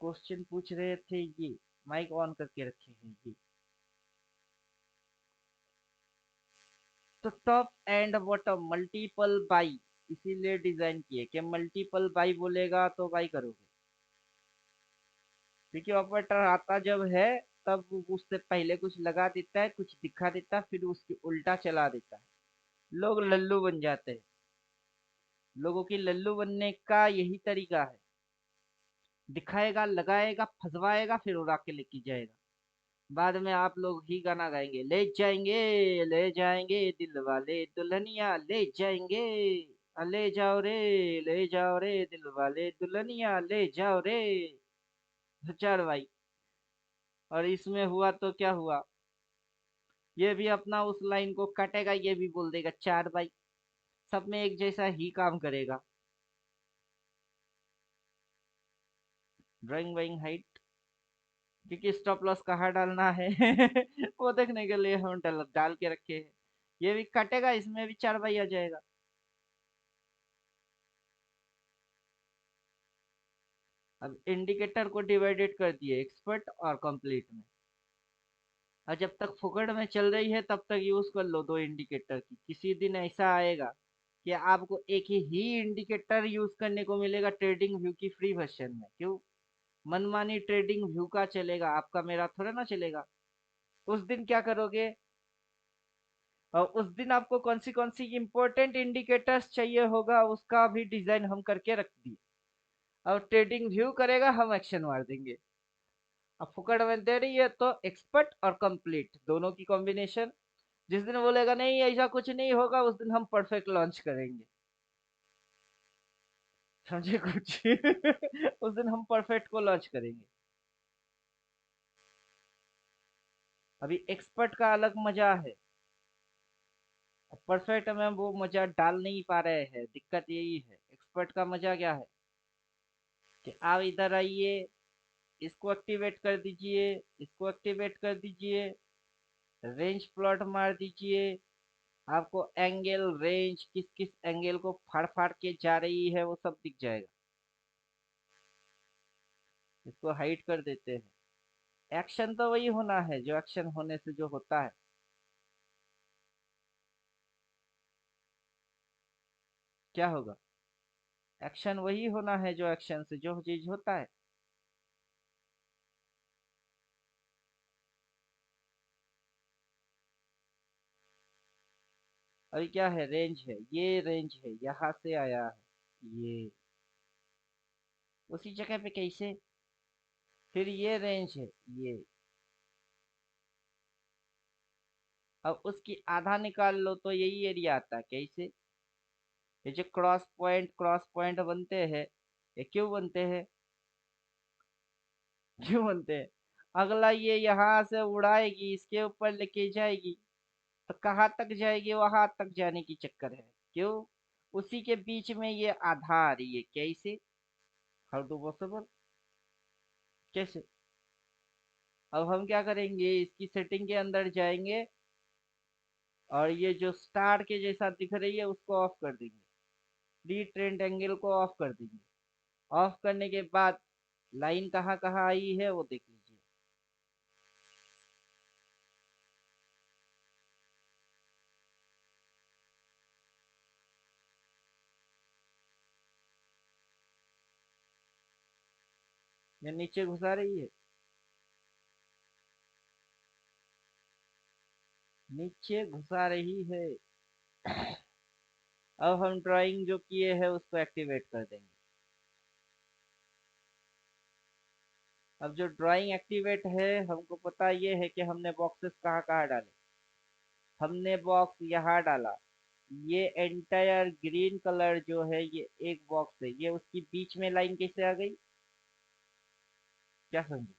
क्वेश्चन पूछ रहे थे ये, माइक ऑन करके रखे हैं ये। तो top and bottom multiple by इसीलिए डिजाइन किए कि मल्टीपल बाई बोलेगा तो बाई करोगे। क्योंकि ऑपरेटर आता जब है तब वो उससे पहले कुछ लगा देता है, कुछ दिखा देता है, फिर उसकी उल्टा चला देता है। लोग लल्लू बन जाते हैं। लोगों की लल्लू बनने का यही तरीका है, दिखाएगा, लगाएगा, फंसवाएगा, फिर उड़ा के लेके जाएगा। बाद में आप लोग ही गाना गाएंगे, ले जाएंगे दिल वाले दुल्हनिया ले जाएंगे, ले जाओ रे, ले जाओ रे दिल वाले दुल्हनिया ले जाओ रे। चार भाई। और इसमें हुआ तो क्या हुआ, ये भी अपना उस लाइन को काटेगा, ये भी बोल देगा चार भाई। सब में एक जैसा ही काम करेगा। ड्राइंग वाइंग हाइट, क्योंकि स्टॉप लॉस कहाँ डालना है वो देखने के लिए हम डाल के रखे हैं। ये भी कटेगा, इसमें भी चार भाई आ जाएगा। अब इंडिकेटर को डिवाइडेड कर दिए एक्सपर्ट और कंप्लीट में। और जब तक फुकड़ में चल रही है तब तक यूज कर लो दो इंडिकेटर की। किसी दिन ऐसा आएगा कि आपको एक ही इंडिकेटर यूज करने को मिलेगा ट्रेडिंग व्यू की फ्री वर्जन में। क्यों, मनमानी ट्रेडिंग व्यू का चलेगा, आपका मेरा थोड़ा ना चलेगा। उस दिन क्या करोगे, और उस दिन आपको कौन सी इंपॉर्टेंट इंडिकेटर्स चाहिए होगा उसका भी डिजाइन हम करके रख दिए। अब ट्रेडिंग व्यू करेगा, हम एक्शन मार देंगे। अब फुकड़ में दे रही है तो एक्सपर्ट और कंप्लीट दोनों की कॉम्बिनेशन। जिस दिन बोलेगा नहीं ऐसा कुछ नहीं होगा, उस दिन हम परफेक्ट लॉन्च करेंगे। समझे कुछ उस दिन हम परफेक्ट को लॉन्च करेंगे। अभी एक्सपर्ट का अलग मजा है, परफेक्ट में वो मजा डाल नहीं पा रहे हैं। दिक्कत यही है, एक्सपर्ट का मजा क्या है कि आप इधर आइए, इसको एक्टिवेट कर दीजिए, इसको एक्टिवेट कर दीजिए, रेंज प्लॉट मार दीजिए। आपको एंगल रेंज किस किस एंगल को फाड़ फाड़ के जा रही है वो सब दिख जाएगा। इसको हाइड कर देते हैं। एक्शन तो वही होना है जो एक्शन होने से जो होता है। क्या होगा, एक्शन वही होना है जो एक्शन से जो चीज होता है। अभी क्या है, रेंज है, ये रेंज है, यहाँ से आया है ये, उसी जगह पे कैसे, फिर ये रेंज है ये। अब उसकी आधा निकाल लो तो यही एरिया आता है कैसे। ये जो क्रॉस पॉइंट बनते हैं, ये क्यों बनते हैं, क्यों बनते हैं। अगला ये यहाँ से उड़ाएगी, इसके ऊपर लेके जाएगी, तो कहाँ तक जाएगी, वहां तक जाने की चक्कर है। क्यों, उसी के बीच में ये आधा आ रही है कैसे, हाउ टू पॉसिबल, कैसे। अब हम क्या करेंगे, इसकी सेटिंग के अंदर जाएंगे और ये जो स्टार के जैसा दिख रही है उसको ऑफ कर देंगे, फ्री ट्रेंड एंगल को ऑफ कर देंगे। ऑफ करने के बाद लाइन कहाँ कहाँ आई है वो देख लीजिए। ये नीचे घुसा रही है, नीचे घुसा रही है। अब हम ड्राइंग जो किए हैं उसको एक्टिवेट कर देंगे। अब जो ड्राइंग एक्टिवेट है, हमको पता ये है कि हमने बॉक्सेस कहाँ कहाँ डाले। हमने बॉक्स यहाँ डाला, ये एंटायर ग्रीन कलर जो है ये एक बॉक्स है, ये उसकी बीच में लाइन कैसे आ गई, क्या समझे।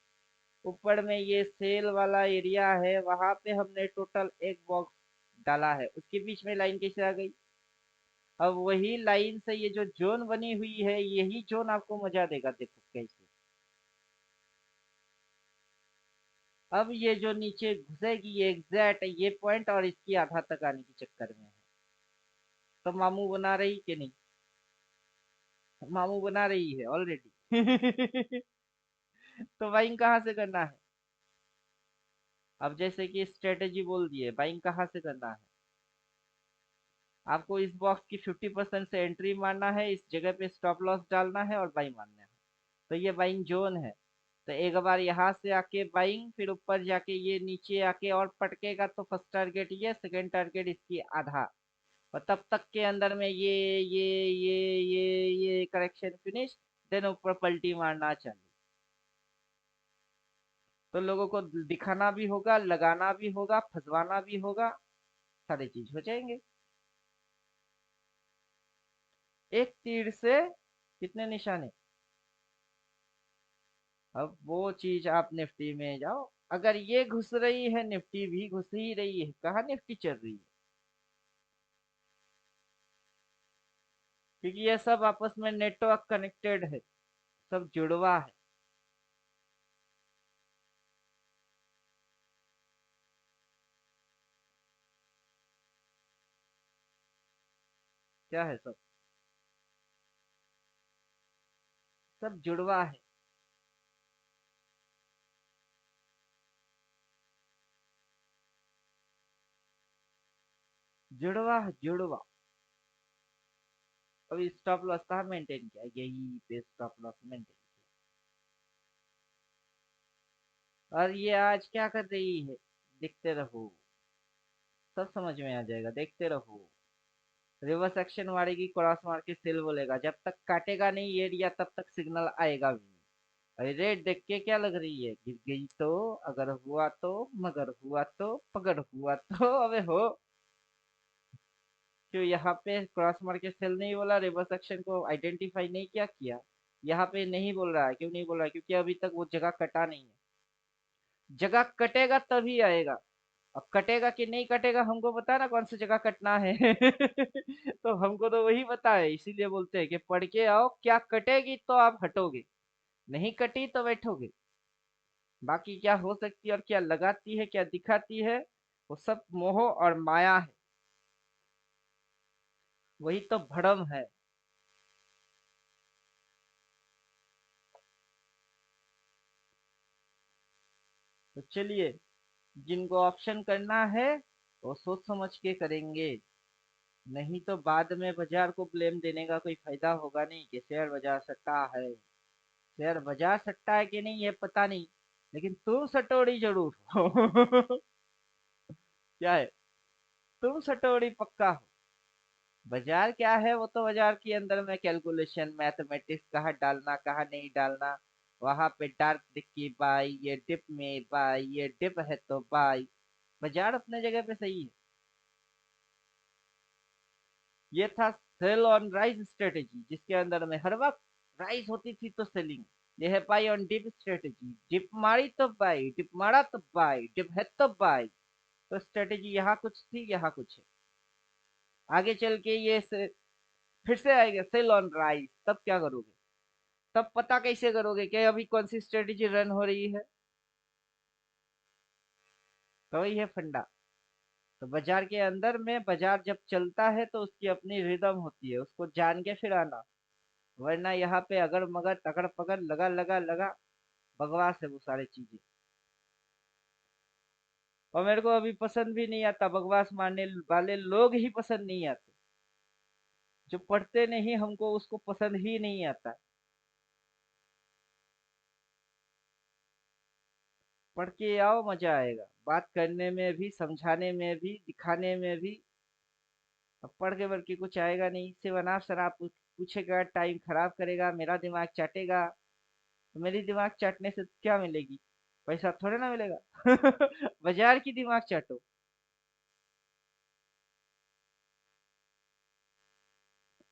ऊपर में ये सेल वाला एरिया है, वहां पे हमने टोटल एक बॉक्स डाला है, उसके बीच में लाइन कैसे आ गई। अब वही लाइन से ये जो जोन बनी हुई है, यही जोन आपको मजा देगा, देखो कैसे। अब ये जो नीचे घुसेगी ये एग्जैक्ट ये पॉइंट और इसकी आधा तक आने के चक्कर में है। तो मामू बना रही कि नहीं, मामू बना रही है ऑलरेडी। तो बाइंग कहाँ से करना है। अब जैसे कि स्ट्रेटेजी बोल दिए, बाइंग कहाँ से करना है। आपको इस बॉक्स की 50% से एंट्री मारना है, इस जगह पे स्टॉप लॉस डालना है और बाइंग मारना है। तो ये बाइंग जोन है। तो एक बार यहाँ से आके बाइंग, फिर ऊपर जाके ये नीचे आके और पटकेगा तो फर्स्ट टारगेट ये, सेकंड टारगेट इसकी आधा। और तब तक के अंदर में ये करेक्शन फिनिश, देन ऊपर पलटी मारना चालू। तो लोगों को दिखाना भी होगा, लगाना भी होगा, फंसवाना भी होगा, सारी चीज हो जाएंगे। एक तीर से कितने निशाने। अब वो चीज आप निफ्टी में जाओ, अगर ये घुस रही है निफ्टी भी घुस ही रही है, कहाँ निफ्टी चल रही है। क्योंकि ये सब आपस में नेटवर्क कनेक्टेड है, सब जुड़वा है। क्या है, सब सब जुड़वा है। जुड़वा है, जुड़वा। अभी स्टॉप लॉस कहाँ मेंटेन किया, यही पे स्टॉप लॉस मेंटेन किया। और ये आज क्या कर रही है, देखते रहो, सब समझ में आ जाएगा, देखते रहो। रिवर्स एक्शन मारेगी, क्रॉस मार के सेल बोलेगा, जब तक काटेगा नहीं ये एरिया तब तक सिग्नल आएगा भी नहीं। अरे रेट देख के क्या लग रही है, गिर गई तो, अगर हुआ तो, मगर हुआ तो, पकड़ हुआ तो, अबे हो। क्यों यहाँ पे क्रॉस मार के सेल नहीं बोला, रिवर्स एक्शन को आइडेंटिफाई नहीं किया किया। यहाँ पे नहीं बोल रहा है, क्यों नहीं बोल रहा है, क्योंकि अभी तक वो जगह कटा नहीं है। जगह कटेगा तभी आएगा। अब कटेगा कि नहीं कटेगा हमको पता ना, कौन सी जगह कटना है। तो हमको तो वही पता है, इसीलिए बोलते हैं कि पढ़ के आओ, क्या कटेगी तो आप हटोगे, नहीं कटी तो बैठोगे। बाकी क्या हो सकती है और क्या लगाती है, क्या दिखाती है, वो सब मोह और माया है, वही तो भ्रम है। तो चलिए, जिनको ऑप्शन करना है वो सोच समझ के करेंगे, नहीं तो बाद में बाजार को ब्लेम देने का कोई फायदा होगा नहीं कि शेयर बाजार सट्टा है। शेयर बाजार सट्टा है कि नहीं ये पता नहीं, लेकिन तुम सटोरी जरूर हो। क्या है, तुम सटोरी पक्का हो। बाजार क्या है, वो तो बाजार के अंदर में कैलकुलेशन मैथमेटिक्स, कहाँ डालना कहाँ नहीं डालना। वहां पे डार्क दिखी बाई, ये डिप में बाई, ये डिप है तो बाई। बाजार अपने जगह पे सही है। ये था सेल ऑन राइज स्ट्रेटेजी, जिसके अंदर में हर वक्त राइज होती थी तो सेलिंग। ये है buy on dip strategy, dip मारी तो बाई, डिप मारा तो बाई, डिप है तो बाई। तो स्ट्रेटेजी यहाँ कुछ थी, यहाँ कुछ है। आगे चल के फिर से आएगा सेल ऑन राइज, तब क्या करोगे। तब पता कैसे करोगे कि अभी कौन सी स्ट्रेटेजी रन हो रही है। तो वही है फंडा। तो बाजार के अंदर में बाजार जब चलता है तो उसकी अपनी रिदम होती है, उसको जान के फिर आना। वरना यहाँ पे अगर मगर तकड़ पकड़ लगा लगा लगा, बकवास है वो सारी चीजें। और मेरे को अभी पसंद भी नहीं आता, बकवास मारने वाले लोग ही पसंद नहीं आते। जो पढ़ते नहीं हमको उसको पसंद ही नहीं आता। पढ़ के आओ, मजा आएगा बात करने में भी, समझाने में भी, दिखाने में भी। अब पढ़ के बढ़ के कुछ आएगा नहीं, सिर्फ अनाप शनाप पूछेगा, टाइम खराब करेगा, मेरा दिमाग चाटेगा। तो मेरी दिमाग चाटने से क्या मिलेगी? पैसा थोड़े ना मिलेगा। बाजार की दिमाग चाटो।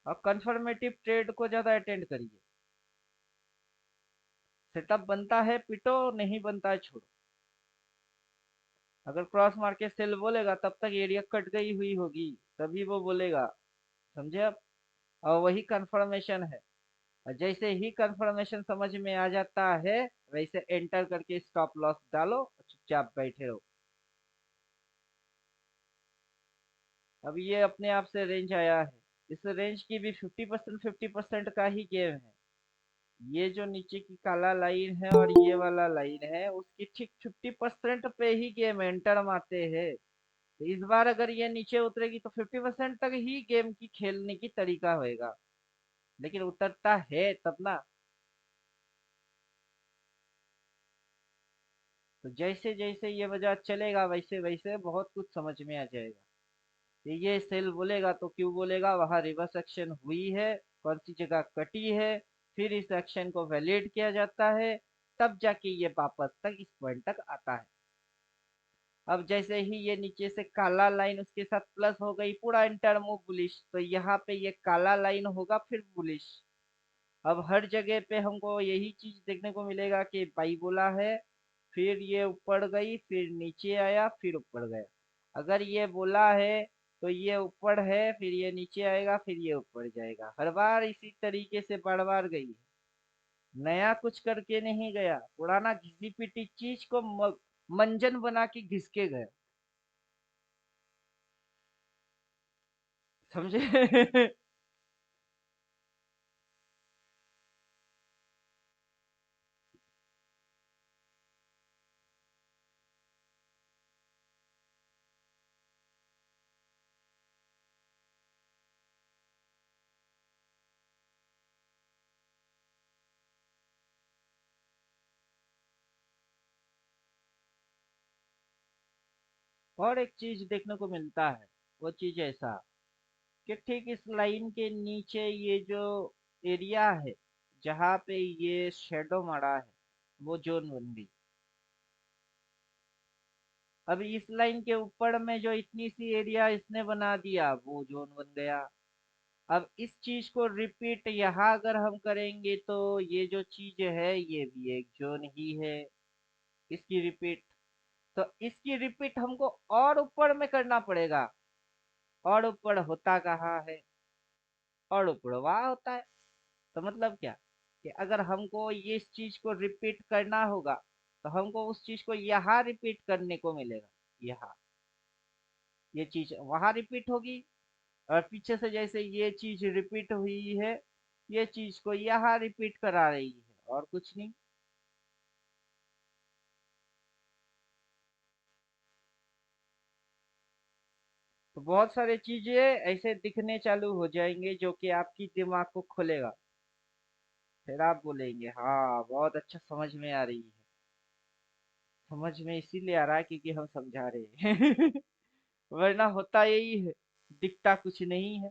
और कंफर्मेटिव ट्रेड को ज्यादा अटेंड करिए। सेटअप बनता है पिटो, नहीं बनता है छोड़ो। अगर क्रॉस मार्केट सेल बोलेगा तब तक एरिया कट गई हुई होगी, तभी वो बोलेगा। समझे आप? और वही कंफर्मेशन है। और जैसे ही कंफर्मेशन समझ में आ जाता है, वैसे एंटर करके स्टॉप लॉस डालो और चुपचाप बैठे रहो। अब ये अपने आप से रेंज आया है। इस रेंज की भी 50% का ही गेम है। ये जो नीचे की काला लाइन है और ये वाला लाइन है, उसकी ठीक 50% पे ही गेम एंटर मारते हैं। तो इस बार अगर ये नीचे उतरेगी तो 50% तक ही गेम की खेलने की तरीका होएगा। लेकिन उतरता है तब ना। तो जैसे जैसे ये बाजार चलेगा वैसे वैसे बहुत कुछ समझ में आ जाएगा। तो ये सेल बोलेगा तो क्यों बोलेगा, वहां रिवर्स एक्शन हुई है, कौन सी जगह कटी है, फिर इस एक्शन को वैलिड किया जाता है, तब जाके ये वापस तक इस पॉइंट तक आता है। अब जैसे ही ये नीचे से काला लाइन उसके साथ प्लस हो गई, पूरा इंटर मूव बुलिश, तो यहाँ पे ये काला लाइन होगा फिर बुलिश। अब हर जगह पे हमको यही चीज देखने को मिलेगा कि बाई बोला है, फिर ये ऊपर गई, फिर नीचे आया, फिर ऊपर गया। अगर ये बोला है तो ये ऊपर है, फिर ये नीचे आएगा, फिर ये ऊपर जाएगा। हर बार इसी तरीके से बार बार गई है। नया कुछ करके नहीं गया, पुराना घिसी पिटी चीज को मंजन बना के घिस के गया। समझे? और एक चीज देखने को मिलता है, वो चीज ऐसा कि ठीक इस लाइन के नीचे ये जो एरिया है, जहाँ पे ये शेडो मड़ा है, वो जोन बन गई। अब इस लाइन के ऊपर में जो इतनी सी एरिया इसने बना दिया, वो जोन बन गया। अब इस चीज को रिपीट यहाँ अगर हम करेंगे तो ये जो चीज है ये भी एक जोन ही है। इसकी रिपीट, तो इसकी रिपीट हमको और ऊपर में करना पड़ेगा। और ऊपर होता कहाँ है? और ऊपर वहाँ होता है। तो मतलब क्या, कि अगर हमको ये इस चीज को रिपीट करना होगा, तो हमको उस चीज को यहाँ रिपीट करने को मिलेगा। यहाँ ये चीज वहां रिपीट होगी, और पीछे से जैसे ये चीज रिपीट हुई है, ये चीज को यहाँ रिपीट करा रही है, और कुछ नहीं। तो बहुत सारी चीजें ऐसे दिखने चालू हो जाएंगे जो कि आपकी दिमाग को खोलेगा। फिर आप बोलेंगे हाँ बहुत अच्छा, समझ में आ रही है। समझ में इसीलिए आ रहा है क्योंकि हम समझा रहे हैं। वरना होता यही है, दिखता कुछ नहीं है।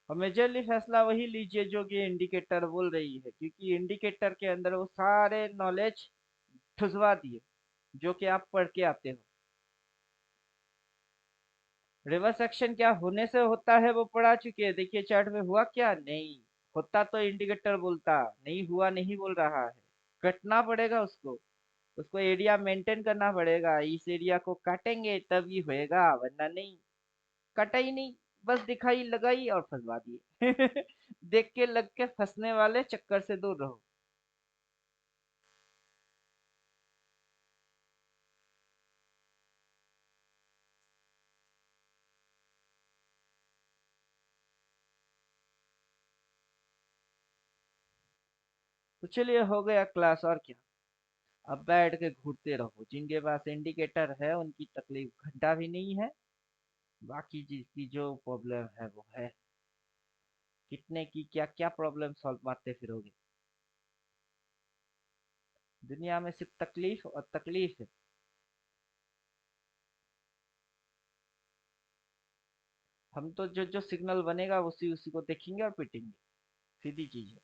और मेजरली फैसला वही लीजिए जो कि इंडिकेटर बोल रही है, क्योंकि इंडिकेटर के अंदर वो सारे नॉलेज ठुसवा दिए जो कि आप पढ़ के आते हो। रिवर्स एक्शन क्या होने से होता है वो पढ़ा चुके हैं, देखिए चार्ट में हुआ क्या नहीं। होता तो इंडिकेटर बोलता, नहीं हुआ नहीं बोल रहा है। कटना पड़ेगा उसको, उसको एरिया मेंटेन करना पड़ेगा, इस एरिया को काटेंगे तभी होएगा, वरना नहीं। कटा ही नहीं, बस दिखाई लगाई और फंसवा दिए। देख के लग के फंसने वाले चक्कर से दूर रहो। तो चलिए हो गया क्लास, और क्या। अब बैठ के घूरते रहो, जिनके पास इंडिकेटर है उनकी तकलीफ घंटा भी नहीं है। बाकी जिसकी जो प्रॉब्लम है वो है। कितने की क्या क्या प्रॉब्लम सॉल्व मारते फिरोगे। दुनिया में सिर्फ तकलीफ और तकलीफ है। हम तो जो जो सिग्नल बनेगा उसी उसी को देखेंगे और पिटेंगे। सीधी चीज है।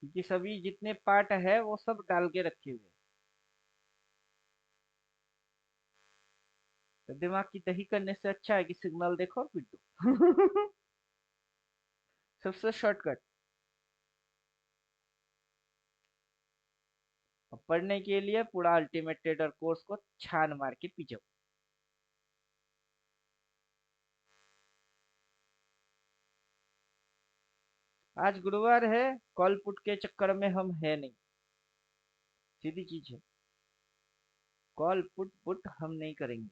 क्योंकि सभी जितने पार्ट है वो सब डाल के रखे हुए हैं। तो दिमाग की दही करने से अच्छा है कि सिग्नल देखो और पिट दो। सबसे शॉर्टकट। और पढ़ने के लिए पूरा अल्टीमेट ट्रेडर कोर्स को छान मार के पी जाओ। आज गुरुवार है। कॉल पुट के चक्कर में हम है नहीं। सीधी चीज है। कॉल पुट पुट हम नहीं करेंगे।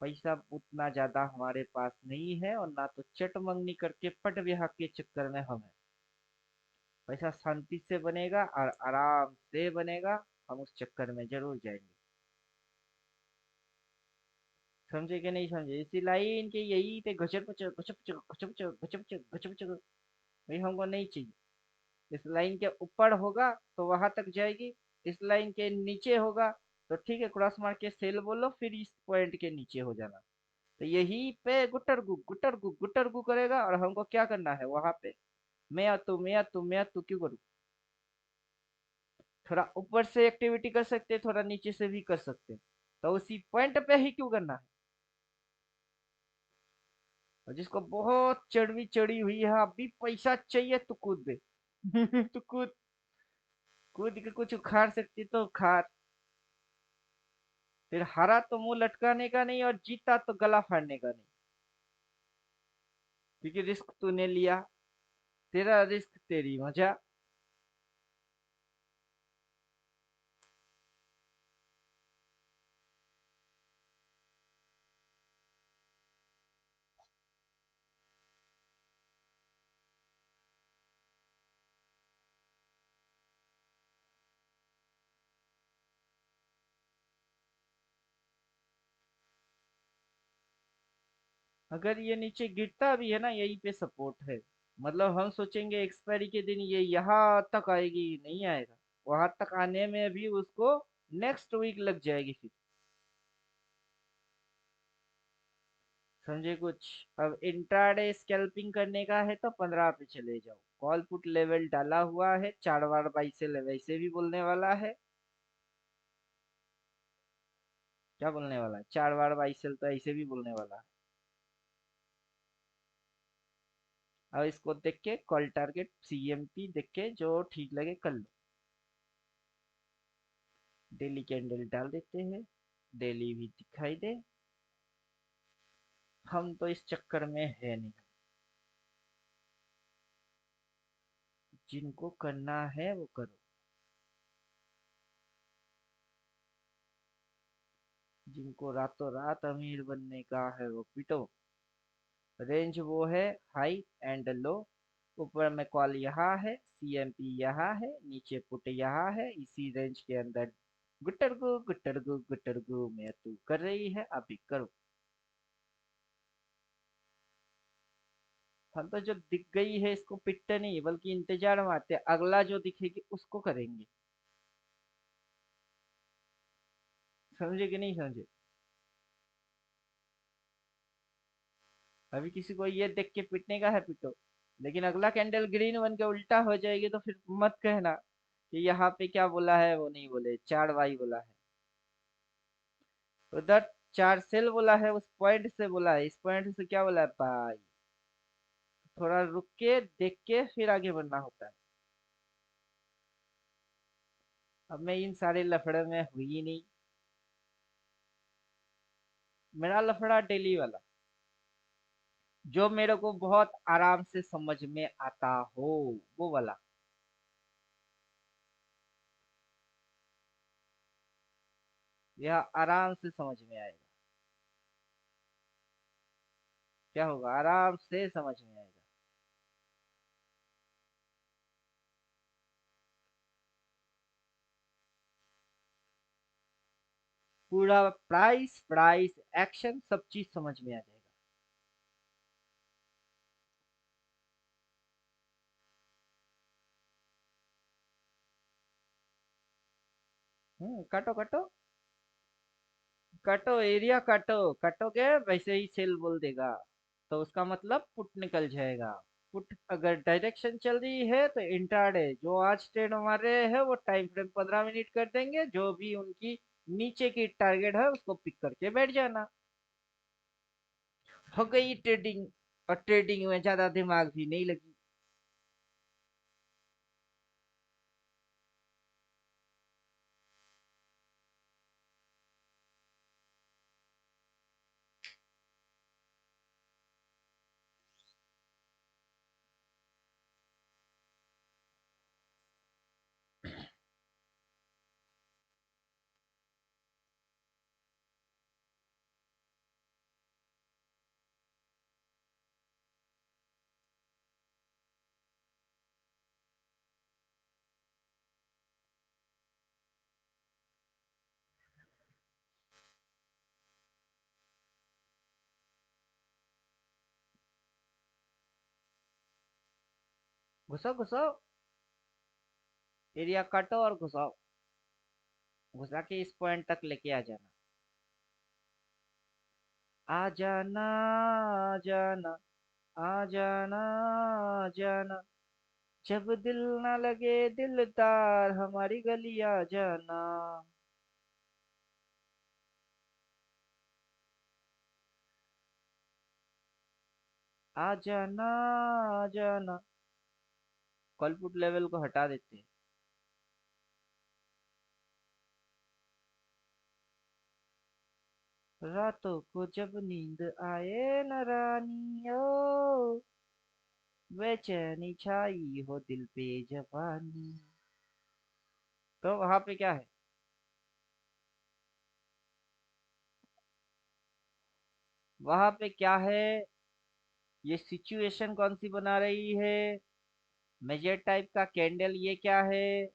पैसा उतना ज्यादा हमारे पास नहीं है, और ना तो चट मंगनी करके पट ब्याह के चक्कर में हम है। पैसा शांति से बनेगा और आराम से बनेगा। हम उस चक्कर में जरूर जाएंगे। समझे कि नहीं समझे। इसी लाइन के यही थे घचर पचर घचप चक घचप चक घचप चक घचप चक। भाई हमको नहीं चाहिए। इस लाइन के ऊपर होगा तो वहां तक जाएगी। इस लाइन के नीचे होगा तो ठीक है, क्रॉस मार के सेल बोलो, फिर इस पॉइंट के नीचे हो जाना। तो यही पे गुटर गु करेगा, और हमको क्या करना है वहां पे। मैं या तू क्यों करूँ। थोड़ा ऊपर से एक्टिविटी कर सकते, थोड़ा नीचे से भी कर सकते। तो उसी पॉइंट पे ही क्यों करना है। और जिसको बहुत चढ़वी चढ़ी हुई है, अभी पैसा चाहिए तो कूद दे। तो कूद। कूद के कुछ उखाड़ सकती तो उखाड़। फिर हारा तो मुंह लटकाने का नहीं, और जीता तो गला फाड़ने का नहीं। क्योंकि रिस्क तूने लिया। तेरा रिस्क तेरी मजा। अगर ये नीचे गिरता भी है ना, यहीं पे सपोर्ट है। मतलब हम सोचेंगे एक्सपायरी के दिन ये यहाँ तक आएगी, नहीं आएगा। वहां तक आने में भी उसको नेक्स्ट वीक लग जाएगी फिर। समझे कुछ। अब इंट्राडे स्कैल्पिंग करने का है तो 15 पे चले जाओ। कॉल पुट लेवल डाला हुआ है, 4 बार बाई से वैसे भी बोलने वाला है। क्या बोलने वाला है, 4 बार बाई सेल तो ऐसे भी बोलने वाला है। अब इसको देख के कॉल टारगेट सीएमपी देख के जो ठीक लगे कर लो। डेली कैंडल डाल देते हैं। डेली भी दिखाई दे। हम तो इस चक्कर में है नहीं। जिनको करना है वो करो। जिनको रातों रात अमीर बनने का है वो पिटो। रेंज वो है, हाई एंड लो। ऊपर में कॉल यहाँ है, सीएमपी यहाँ है, नीचे पुट यहाँ है, इसी रेंज के अंदर गुट्टर गु में तू कर रही है, अभी करो। हम तो जो दिख गई है इसको पिटते नहीं, बल्कि इंतजार मारते, अगला जो दिखेगी उसको करेंगे। समझे कि नहीं समझे। अभी किसी को ये देख के पिटने का है, पिटो। लेकिन अगला कैंडल ग्रीन बन के उल्टा हो जाएगी तो फिर मत कहना कि यहाँ पे क्या बोला है, वो नहीं बोले, 4 वाई बोला है। उधर 4 सेल बोला है, उस पॉइंट से बोला है, इस पॉइंट से क्या बोला है भाई। थोड़ा रुक के देख के फिर आगे बढ़ना होता है। अब मैं इन सारे लफड़े में हुई नहीं। मेरा लफड़ा डेली वाला। जो मेरे को बहुत आराम से समझ में आता हो, वो वाला। यह आराम से समझ में आएगा। क्या होगा? आराम से समझ में आएगा। पूरा प्राइस, प्राइस, एक्शन, सब चीज समझ में आ जाएगा। काटो काटो काटो, एरिया काटो। काटोगे वैसे ही सेल बोल देगा, तो उसका मतलब पुट निकल जाएगा। पुट अगर डायरेक्शन चल रही है तो इंट्राडे, जो आज ट्रेड मार रहे हैं वो टाइम फ्रेम 15 मिनट कर देंगे, जो भी उनकी नीचे की टारगेट है उसको पिक करके बैठ जाना। हो गई ट्रेडिंग। और ट्रेडिंग में ज्यादा दिमाग भी नहीं लगी। घुसो घुसो, एरिया काटो और घुसाओ। घुसा के इस पॉइंट तक लेके आ जाना। आ जाना, आ जाना, आ जाना, आ जाना। जब दिल ना लगे दिलदार, हमारी गली आ जाना। आ जाना, आ जाना। कॉलपुट लेवल को हटा देते हैं। रातों को जब नींद आए न रानियों, बेचैनी छाई हो दिल पे जवानी। तो वहां पे क्या है? वहां पे क्या है? ये सिचुएशन कौन सी बना रही है? मेजर टाइप का कैंडल, ये क्या है?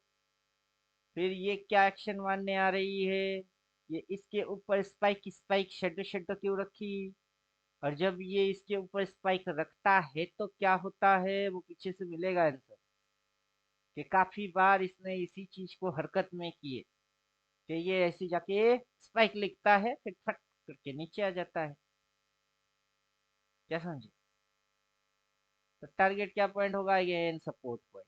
फिर ये क्या एक्शन मानने आ रही है? ये इसके ऊपर स्पाइक स्पाइक शेडो शेडो क्यों रखी? और जब ये इसके ऊपर स्पाइक रखता है तो क्या होता है, वो पीछे से मिलेगा आंसर। कि काफी बार इसने इसी चीज को हरकत में किए, कि ये ऐसे जाके स्पाइक लिखता है फिर फट करके नीचे आ जाता है। क्या समझे? तो टारगेट क्या पॉइंट होगा? ये एन सपोर्ट पॉइंट।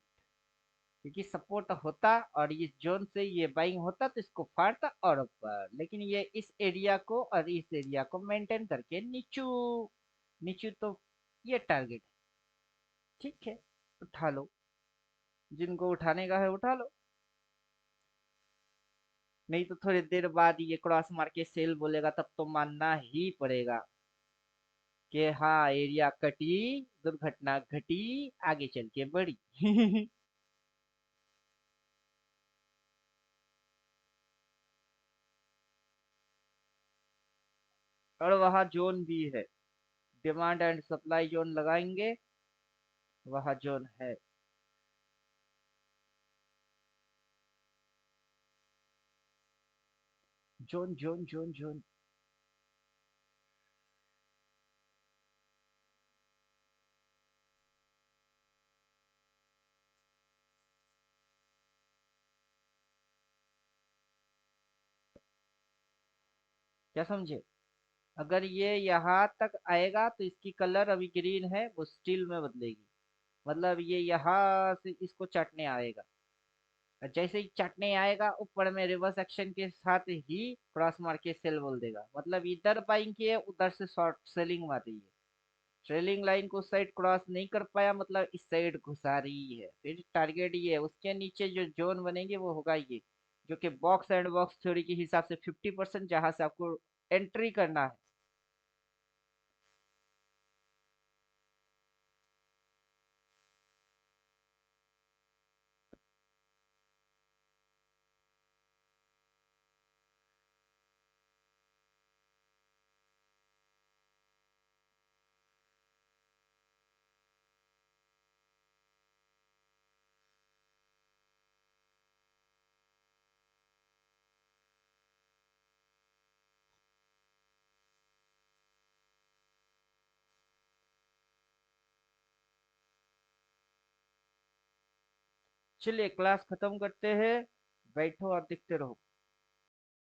क्योंकि सपोर्ट होता और इस जोन से ये बाइंग होता तो इसको फाड़ता और ऊपर, लेकिन ये इस एरिया को और इस एरिया को मेंटेन करके नीचू। नीचू तो ये टारगेट है। ठीक है, उठा लो। जिनको उठाने का है उठा लो। नहीं तो थोड़ी देर बाद ये क्रॉस मार के सेल बोलेगा, तब तो मानना ही पड़ेगा कि हाँ एरिया कटी, दुर्घटना घटी, आगे चल के बढ़ी। और वहाँ जोन भी है। डिमांड एंड सप्लाई जोन लगाएंगे, वहाँ जोन है। Zone zone zone zone. क्या समझे? अगर ये यहाँ तक आएगा तो इसकी कलर अभी ग्रीन है, वो स्टील में बदलेगी। मतलब ये यहाँ से इसको चाटने आएगा। और जैसे ही चाटने आएगा ऊपर में रिवर्स एक्शन के साथ ही क्रॉस मार के सेल बोल देगा। मतलब इधर बाइंग की है, उधर से शॉर्ट सेलिंग मार रही है। ट्रेलिंग लाइन को साइड क्रॉस नहीं कर पाया, मतलब इस साइड घुसा रही है। फिर टारगेट ये है, उसके नीचे जो जोन बनेंगे वो होगा ये, जो कि बॉक्स एंड बॉक्स थ्योरी के हिसाब से 50% जहां से आपको एंट्री करना है। चलिए क्लास खत्म करते हैं, बैठो और देखते रहो।